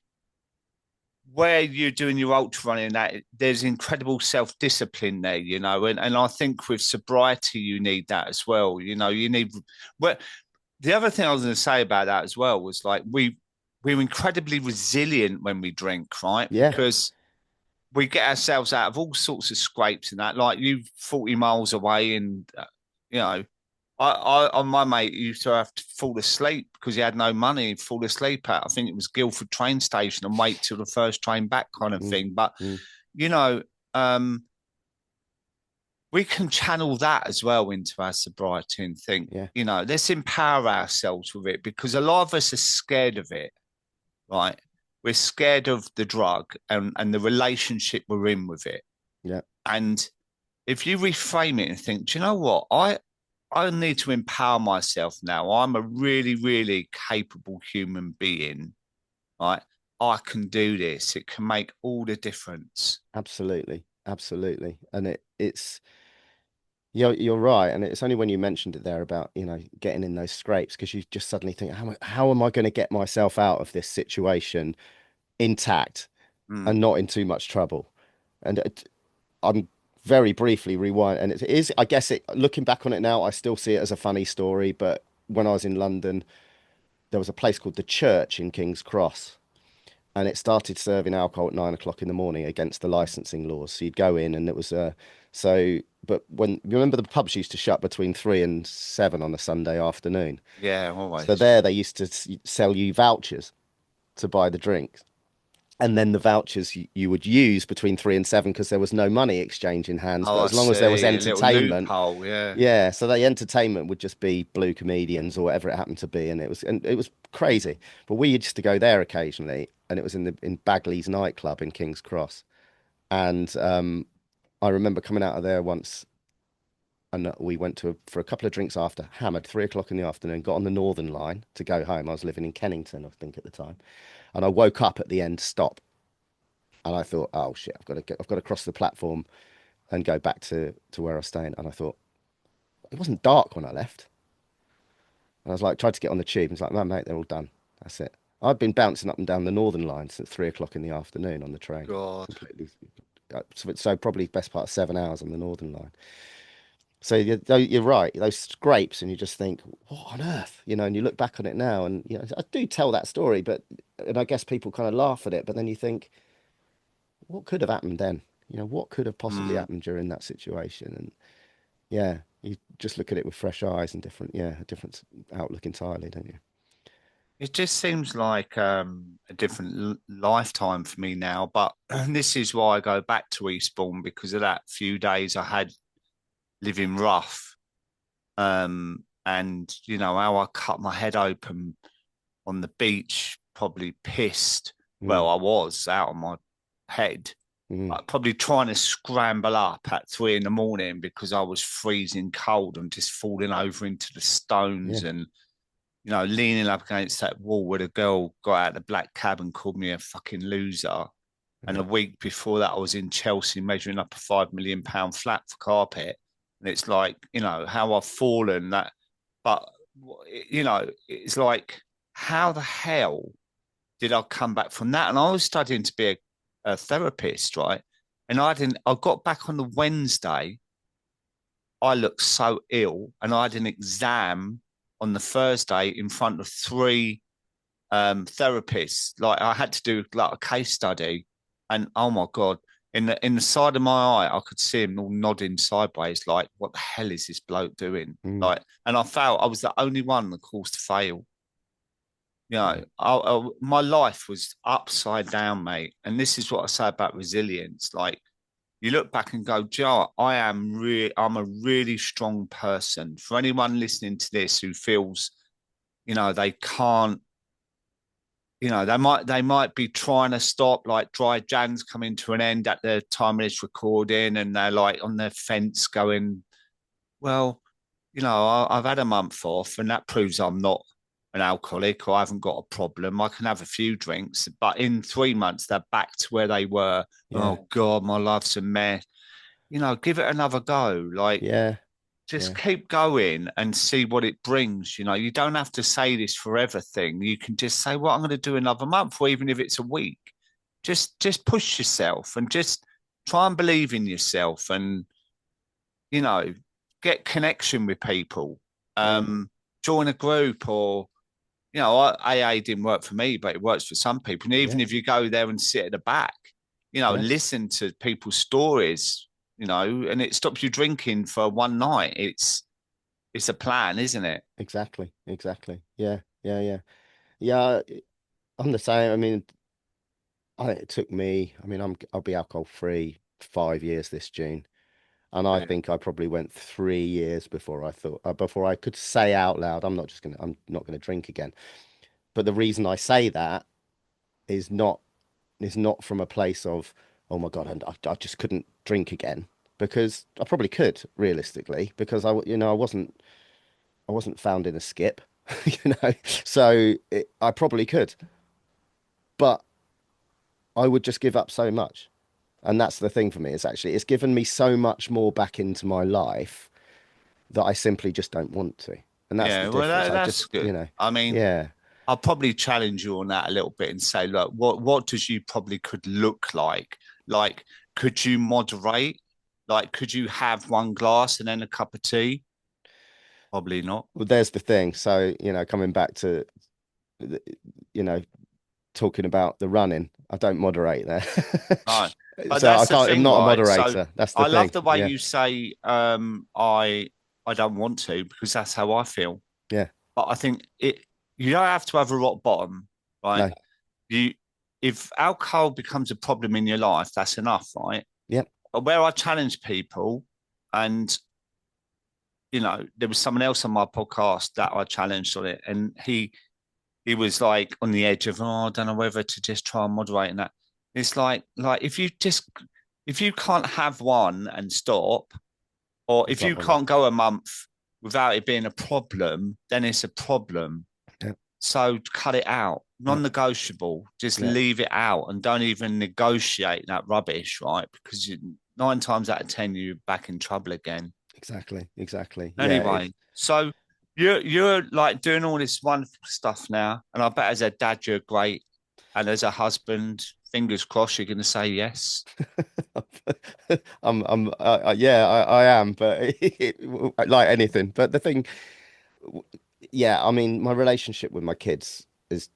Speaker 1: where you're doing your ultra running, that there's incredible self-discipline there, and I think with sobriety, you need that as well. You need, well, the other thing I was going to say about that as well was like we're incredibly resilient when we drink, right?
Speaker 2: Yeah.
Speaker 1: Because we get ourselves out of all sorts of scrapes and that. Like you, 40 miles away, and you know, my mate used to have to fall asleep because he had no money. He'd fall asleep at, I think it was Guildford train station, and wait till the first train back, kind of
Speaker 2: Mm,
Speaker 1: thing. But
Speaker 2: mm.
Speaker 1: you know, um, we can channel that as well into our sobriety and think,
Speaker 2: Yeah.
Speaker 1: let's empower ourselves with it because a lot of us are scared of it, right? We're scared of the drug and the relationship we're in with it.
Speaker 2: Yeah.
Speaker 1: And if you reframe it and think, do you know what? I need to empower myself now. I'm a really, really capable human being, right? I can do this. It can make all the difference.
Speaker 2: Absolutely. Absolutely. And it's You're right, and it's only when you mentioned it there about, getting in those scrapes, because you just suddenly think, how am I going to get myself out of this situation intact
Speaker 1: Mm.
Speaker 2: and not in too much trouble? And I'm very briefly rewind, and it is, I guess, looking back on it now, I still see it as a funny story. But when I was in London, there was a place called the Church in King's Cross, and it started serving alcohol at 9 o'clock in the morning against the licensing laws. So you'd go in, and it was so. But when you remember, the pubs used to shut between 3 and 7 on a Sunday afternoon.
Speaker 1: Yeah,
Speaker 2: So
Speaker 1: always.
Speaker 2: there they used to sell you vouchers to buy the drinks. And then the vouchers you would use between 3 and 7 because there was no money exchange in hands.
Speaker 1: Oh,
Speaker 2: But
Speaker 1: I
Speaker 2: as long as there was
Speaker 1: see. A little
Speaker 2: entertainment,
Speaker 1: loophole. Yeah.
Speaker 2: yeah. So the entertainment would just be blue comedians or whatever it happened to be, and it was crazy. But we used to go there occasionally, and it was in Bagley's nightclub in King's Cross. And I remember coming out of there once, and we went for a couple of drinks after, hammered 3 o'clock in the afternoon, got on the Northern Line to go home. I was living in Kennington, I think, at the time, and I woke up at the end stop, and I thought, oh shit, I've got to cross the platform and go back to where I was staying. And I thought it wasn't dark when I left. And I was like, tried to get on the tube. And it's like, no, mate, they're all done. That's it. I've been bouncing up and down the Northern Line since 3 o'clock in the afternoon on the train.
Speaker 1: God.
Speaker 2: Completely. So probably best part of 7 hours on the Northern Line. So you're right, those scrapes, and you just think, what on earth? And you look back on it now, and I do tell that story, and I guess people kind of laugh at it, but then you think, what could have happened then? What could have possibly
Speaker 1: Mm.
Speaker 2: happened during that situation? And yeah, you just look at it with fresh eyes and a different outlook entirely, don't you?
Speaker 1: It just seems like a different lifetime for me now. But this is why I go back to Eastbourne because of that few days I had living rough. And how I cut my head open on the beach, probably pissed. Well,
Speaker 2: Mm,
Speaker 1: I was out of my head,
Speaker 2: mm,
Speaker 1: probably trying to scramble up at 3 in the morning because I was freezing cold and just falling over into the
Speaker 2: yeah,
Speaker 1: stones and leaning up against that wall where the girl got out of the black cab and called me a fucking loser. And
Speaker 2: yeah,
Speaker 1: a week before that, I was in Chelsea measuring up a £5 million flat for carpet. And it's like, how I've fallen that. But, it's like, how the hell did I come back from that? And I was studying to be a therapist, right? And I got back on the Wednesday. I looked so ill and I had an exam on the Thursday in front of three therapists. Like I had to do like a case study, and oh my god, in the side of my eye, I could see him all nodding sideways, like, "What the hell is this bloke doing?"
Speaker 2: mm,
Speaker 1: Like, and I felt I was the only one on the course to fail.
Speaker 2: yeah,
Speaker 1: My life was upside down, mate. And this is what I say about resilience. Like, you look back and go, Joe, I'm a really strong person. For anyone listening to this who feels, they can't they might be trying to stop, like dry Jan's coming to an end at the time of this recording, and they're like on their fence going, well, I've had a month off, and that proves I'm not an alcoholic or I haven't got a problem. I can have a few drinks, but in 3 months they're back to where they were.
Speaker 2: yeah,
Speaker 1: Oh God, my life's a mess. Give it another go. Like
Speaker 2: yeah,
Speaker 1: just
Speaker 2: yeah,
Speaker 1: keep going and see what it brings. You don't have to say this forever thing. You can just say, well, I'm going to do another month, or even if it's a week. Just push yourself and just try and believe in yourself and, you know, get connection with people.
Speaker 2: yeah,
Speaker 1: Join a group or, AA didn't work for me, but it works for some people. And even
Speaker 2: yeah,
Speaker 1: if you go there and sit at the back,
Speaker 2: yeah,
Speaker 1: listen to people's stories, and it stops you drinking for one night. It's a plan, isn't it?
Speaker 2: exactly, exactly. Yeah, yeah, yeah, yeah. I'm the same. I mean, it took me. I mean, I'll be alcohol free 5 years this June. And I
Speaker 1: Brilliant.
Speaker 2: think I probably went 3 years before I could say out loud, I'm not gonna drink again. But the reason I say that is not from a place of, oh my God, and I just couldn't drink again, because I probably could realistically, because I wasn't found in a skip, so I probably could, but I would just give up so much. And that's the thing for me. It's given me so much more back into my life that I simply just don't want to. And that's the
Speaker 1: Yeah, well,
Speaker 2: difference. I
Speaker 1: that's
Speaker 2: just,
Speaker 1: good. I mean,
Speaker 2: yeah,
Speaker 1: I'll probably challenge you on that a little bit and say, look, what does you probably could look like? Like, could you moderate? Like, could you have one glass and then a cup of tea? Probably not.
Speaker 2: well, there's the thing. So, coming back to, you know, talking about the running, I don't moderate there.
Speaker 1: No. But
Speaker 2: So
Speaker 1: that's the
Speaker 2: I'm
Speaker 1: thing,
Speaker 2: not a
Speaker 1: right? So
Speaker 2: moderator. That's the
Speaker 1: I love
Speaker 2: thing.
Speaker 1: the way
Speaker 2: Yeah.
Speaker 1: you say I don't want to because that's how I feel.
Speaker 2: Yeah.
Speaker 1: But I think you don't have to have a rock bottom, right?
Speaker 2: No.
Speaker 1: You if alcohol becomes a problem in your life, that's enough, right?
Speaker 2: Yep.
Speaker 1: But where I challenge people, and there was someone else on my podcast that I challenged on it, and he was like on the edge of, I don't know whether to just try and moderate and that. It's like if you can't have one and stop, or
Speaker 2: It's
Speaker 1: if
Speaker 2: not
Speaker 1: you
Speaker 2: bother.
Speaker 1: can't go a month without it being a problem, then it's a problem.
Speaker 2: Yeah.
Speaker 1: So cut it out,
Speaker 2: Yeah.
Speaker 1: non-negotiable. Just
Speaker 2: Yeah.
Speaker 1: leave it out and don't even negotiate that rubbish, right? Because 9 times out of 10, you're back in trouble again.
Speaker 2: Exactly. Exactly. Yeah.
Speaker 1: Anyway, so you're like doing all this wonderful stuff now, and I bet as a dad you're great, and as a husband, fingers crossed, you're going to say yes.
Speaker 2: Yeah, I am, but like anything. But the thing, yeah, I mean, my relationship with my kids is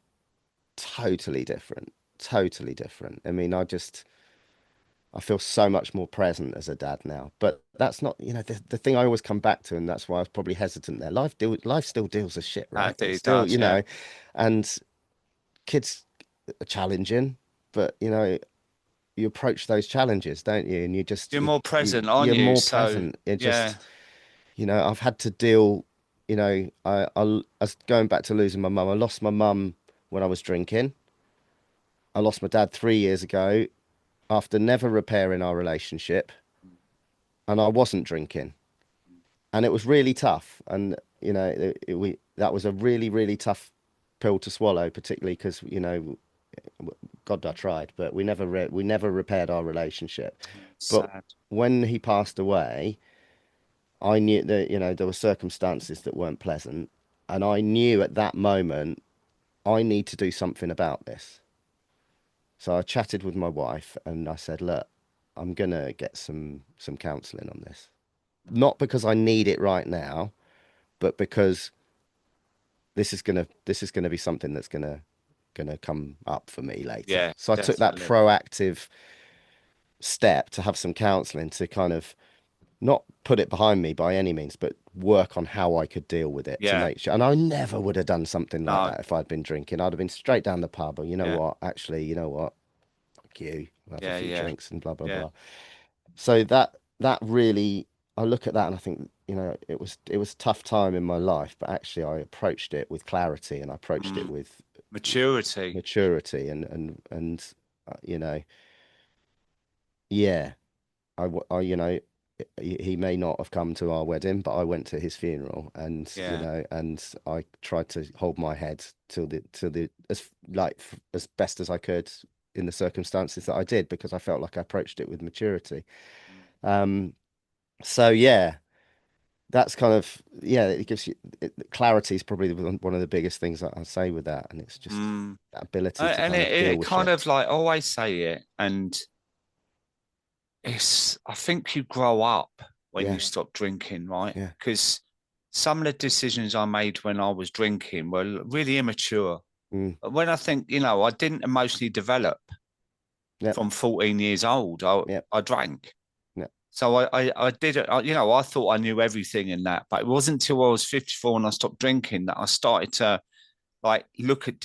Speaker 2: totally different. Totally different. I mean, I feel so much more present as a dad now. But that's not, the thing I always come back to, and that's why I was probably hesitant there. Life still deals with shit, right?
Speaker 1: That
Speaker 2: It's
Speaker 1: it
Speaker 2: still,
Speaker 1: does, yeah.
Speaker 2: and kids are challenging, but you approach those challenges, don't you? And
Speaker 1: You're more present, aren't
Speaker 2: you're
Speaker 1: you?
Speaker 2: more
Speaker 1: So
Speaker 2: present. It
Speaker 1: yeah,
Speaker 2: just, I've had to deal, I was going back to losing my mum. I lost my mum when I was drinking. I lost my dad 3 years ago after never repairing our relationship, and I wasn't drinking, and it was really tough. And that was a really, really tough pill to swallow, particularly because God, I tried, but we never repaired our relationship. But
Speaker 1: sad.
Speaker 2: when he passed away, I knew that there were circumstances that weren't pleasant, and I knew at that moment I need to do something about this. So I chatted with my wife and I said, "Look, I'm gonna get some counselling on this, not because I need it right now, but because this is gonna be something that's gonna come up for me later."
Speaker 1: Yeah,
Speaker 2: So I took that
Speaker 1: definitely.
Speaker 2: proactive step to have some counselling to kind of not put it behind me by any means, but work on how I could deal with it to
Speaker 1: Yeah,
Speaker 2: make sure. And I never would have done something like
Speaker 1: no,
Speaker 2: that if I'd been drinking. I'd have been straight down the pub, or
Speaker 1: yeah,
Speaker 2: you know what, fuck you, we'll have a
Speaker 1: yeah,
Speaker 2: few
Speaker 1: yeah,
Speaker 2: drinks and blah blah
Speaker 1: yeah.
Speaker 2: blah. So that really, I look at that and I think, it was a tough time in my life, but actually I approached it with clarity and I approached it
Speaker 1: Mm.
Speaker 2: with
Speaker 1: Maturity.
Speaker 2: maturity and you know, yeah. He may not have come to our wedding, but I went to his funeral, and
Speaker 1: Yeah.
Speaker 2: and I tried to hold my head till the as best as I could in the circumstances that I did, because I felt like I approached it with maturity.
Speaker 1: Mm.
Speaker 2: Um, so yeah, that's kind of, yeah, it gives you clarity is probably one of the biggest things that I say with that, and it's just
Speaker 1: Mm.
Speaker 2: that ability to
Speaker 1: And
Speaker 2: kind of deal
Speaker 1: it
Speaker 2: with
Speaker 1: kind
Speaker 2: shit.
Speaker 1: of like always say it, and I think you grow up when you
Speaker 2: Yeah,
Speaker 1: stop drinking, right?
Speaker 2: yeah,
Speaker 1: Because some of the decisions I made when I was drinking were really immature.
Speaker 2: mm,
Speaker 1: When I think, I didn't emotionally develop
Speaker 2: yeah,
Speaker 1: from 14 years old.
Speaker 2: yeah,
Speaker 1: I drank.
Speaker 2: yeah,
Speaker 1: So I did it. I thought I knew everything in that, but it wasn't until I was 54 and I stopped drinking that I started to like look at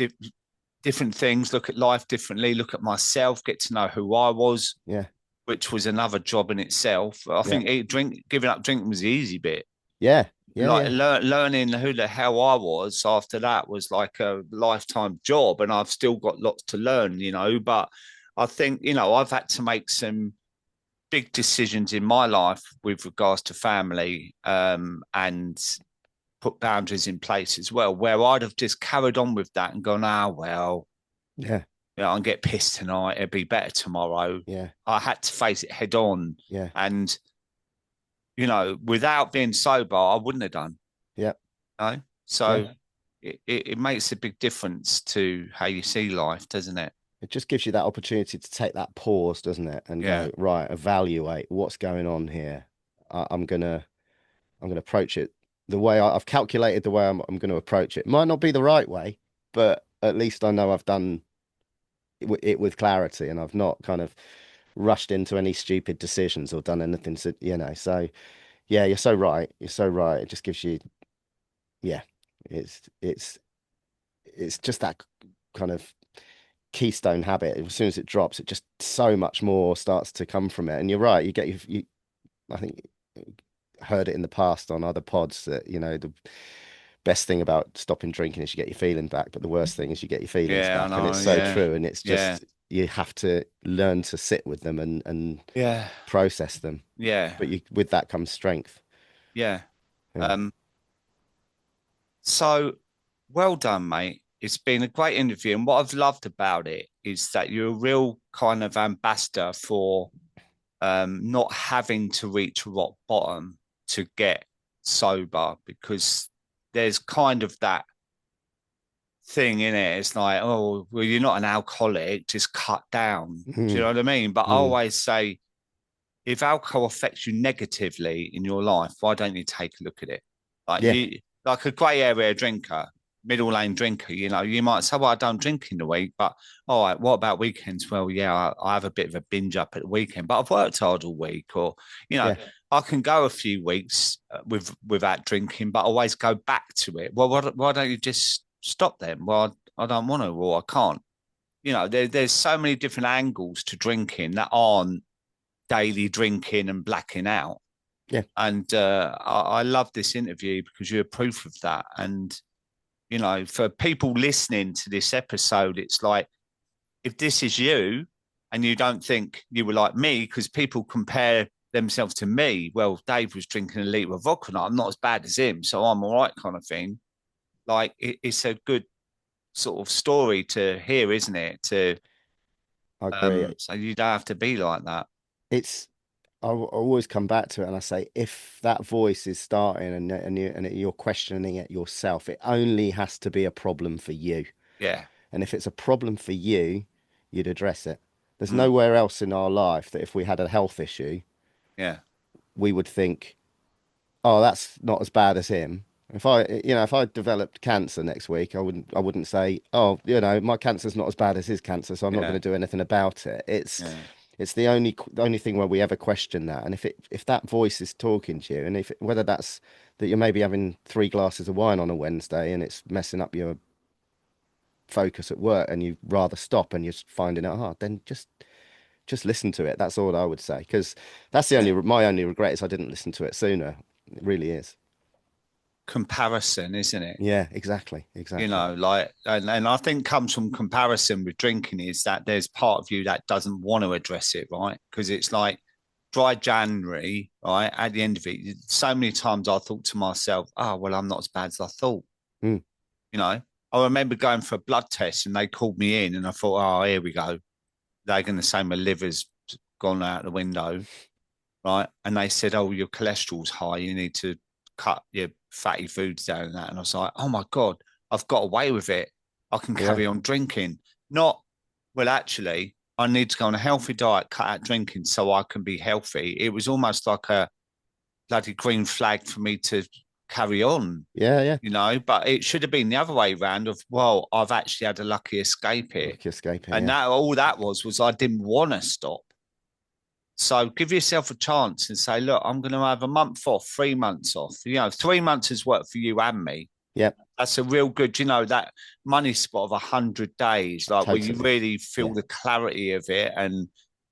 Speaker 1: different things, look at life differently, look at myself, get to know who I was,
Speaker 2: yeah,
Speaker 1: which was another job in itself. I
Speaker 2: yeah,
Speaker 1: think giving up drinking was the easy bit.
Speaker 2: yeah, yeah,
Speaker 1: Like
Speaker 2: yeah.
Speaker 1: learning who the hell I was after that was like a lifetime job, and I've still got lots to learn, But I think I've had to make some big decisions in my life with regards to family, and put boundaries in place as well, where I'd have just carried on with that and gone, well,
Speaker 2: Yeah,
Speaker 1: I'll get pissed tonight. It'll be better tomorrow.
Speaker 2: yeah,
Speaker 1: I had to face it head on.
Speaker 2: yeah,
Speaker 1: And without being sober, I wouldn't have done.
Speaker 2: Yeah.
Speaker 1: No,
Speaker 2: Yeah.
Speaker 1: so it makes a big difference to how you see life, doesn't it?
Speaker 2: It just gives you that opportunity to take that pause, doesn't it? And
Speaker 1: Yeah,
Speaker 2: go, right, evaluate what's going on here. I'm gonna approach it the way I've calculated the way I'm going to approach it. Might not be the right way, but at least I know I've done it with clarity and I've not kind of rushed into any stupid decisions or done anything So yeah, you're so right. You're so right. It just gives you, yeah, it's it's it's just that kind of keystone habit. As soon as it drops, it just so much more starts to come from it. And you're right. I think heard it in the past on other pods that, the best thing about stopping drinking is you get your feeling back, but the worst thing is you get your feelings
Speaker 1: yeah, I
Speaker 2: back. And it's
Speaker 1: know.
Speaker 2: so
Speaker 1: Yeah,
Speaker 2: true. And it's
Speaker 1: yeah,
Speaker 2: just, you have to learn to sit with them and
Speaker 1: yeah,
Speaker 2: process them.
Speaker 1: yeah,
Speaker 2: But with that comes strength.
Speaker 1: yeah.
Speaker 2: Yeah.
Speaker 1: Um, so well done, mate. It's been a great interview, and what I've loved about it is that you're a real kind of ambassador for not having to reach rock bottom to get sober, because there's kind of that thing in it. It's like, oh, well, you're not an alcoholic, just cut down. Do you know
Speaker 2: Mm,
Speaker 1: what I mean? But I
Speaker 2: mm.
Speaker 1: always say, if alcohol affects you negatively in your life, why don't you take a look at it?
Speaker 2: Yeah.
Speaker 1: Like a grey area drinker, middle lane drinker, you might say, well, I don't drink in the week, but all right, what about weekends? Well, yeah, I have a bit of a binge up at the weekend, but I've worked hard all week, or, you know,
Speaker 2: Yeah.
Speaker 1: I can go a few weeks without drinking, but always go back to it. Well, why don't you just stop then? Well, I don't want to, or I can't. There's so many different angles to drinking that aren't daily drinking and blacking out.
Speaker 2: Yeah.
Speaker 1: And I love this interview because you're proof of that. And, for people listening to this episode, it's like, if this is you and you don't think you were like me, because people compare themselves to me, well, Dave was drinking a litre of vodka and I'm not as bad as him, so I'm all right, kind of thing. Like, it's a good sort of story to hear, isn't it?
Speaker 2: I agree.
Speaker 1: So you don't have to be like that.
Speaker 2: It's, I always come back to it and I say, if that voice is starting and you're questioning it yourself, it only has to be a problem for you.
Speaker 1: Yeah.
Speaker 2: And if it's a problem for you, you'd address it. There's
Speaker 1: Mm.
Speaker 2: nowhere else in our life that if we had a health issue,
Speaker 1: Yeah.
Speaker 2: we would think, oh, that's not as bad as him. If I developed cancer next week, I wouldn't say, oh, my cancer's not as bad as his cancer, so I'm not
Speaker 1: Yeah.
Speaker 2: going to do anything about it. It's
Speaker 1: Yeah.
Speaker 2: it's the only thing where we ever question that. And if that voice is talking to you, and whether that's that you're maybe having 3 glasses of wine on a Wednesday and it's messing up your focus at work, and you rather stop and you're finding it hard, then just listen to it. That's all I would say, because that's my only regret is I didn't listen to it sooner. It really is.
Speaker 1: Comparison, isn't it?
Speaker 2: Yeah, exactly, exactly.
Speaker 1: Like, and I think comes from comparison with drinking is that there's part of you that doesn't want to address it, right? Because it's like dry January, right? At the end of it, so many times I thought to myself, oh, well, I'm not as bad as I thought.
Speaker 2: Mm,
Speaker 1: You know, I remember going for a blood test and they called me in and I thought, oh, here we go. They're going to say my liver's gone out the window, right? And they said, oh, your cholesterol's high. You need to cut your fatty foods down and that. And I was like, oh my God, I've got away with it. I can
Speaker 2: yeah,
Speaker 1: carry on drinking. Not, well, actually, I need to go on a healthy diet, cut out drinking so I can be healthy. It was almost like a bloody green flag for me to carry on,
Speaker 2: yeah, yeah.
Speaker 1: but it should have been the other way around of, well, I've actually had a lucky escape here.
Speaker 2: Lucky escape here.
Speaker 1: And
Speaker 2: Yeah,
Speaker 1: that all that was I didn't want to stop. So give yourself a chance and say, look, I'm going to have a month off, 3 months off. 3 months has worked for you and me.
Speaker 2: yeah,
Speaker 1: That's a real good, that money spot of 100 days, like where you
Speaker 2: totally.
Speaker 1: really feel
Speaker 2: Yeah,
Speaker 1: the clarity of it. And,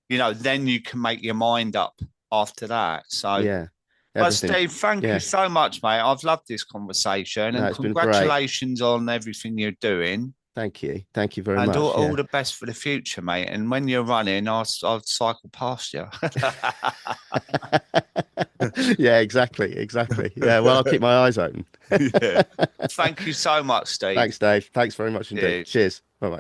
Speaker 1: then you can make your mind up after that. So,
Speaker 2: yeah.
Speaker 1: but
Speaker 2: Everything.
Speaker 1: Steve, thank you
Speaker 2: Yeah.
Speaker 1: so much, mate. I've loved this conversation
Speaker 2: No,
Speaker 1: and
Speaker 2: it's been great.
Speaker 1: congratulations on everything you're doing.
Speaker 2: Thank you. Thank you very
Speaker 1: And
Speaker 2: much.
Speaker 1: all
Speaker 2: Yeah.
Speaker 1: the best for the future, mate. And when you're running, I'll cycle past you.
Speaker 2: Yeah, exactly. Exactly. Yeah. Well, I'll keep my eyes open.
Speaker 1: Yeah. Thank you so much, Steve.
Speaker 2: Thanks, Dave. Thanks very much indeed.
Speaker 1: Cheers.
Speaker 2: Cheers. Bye bye.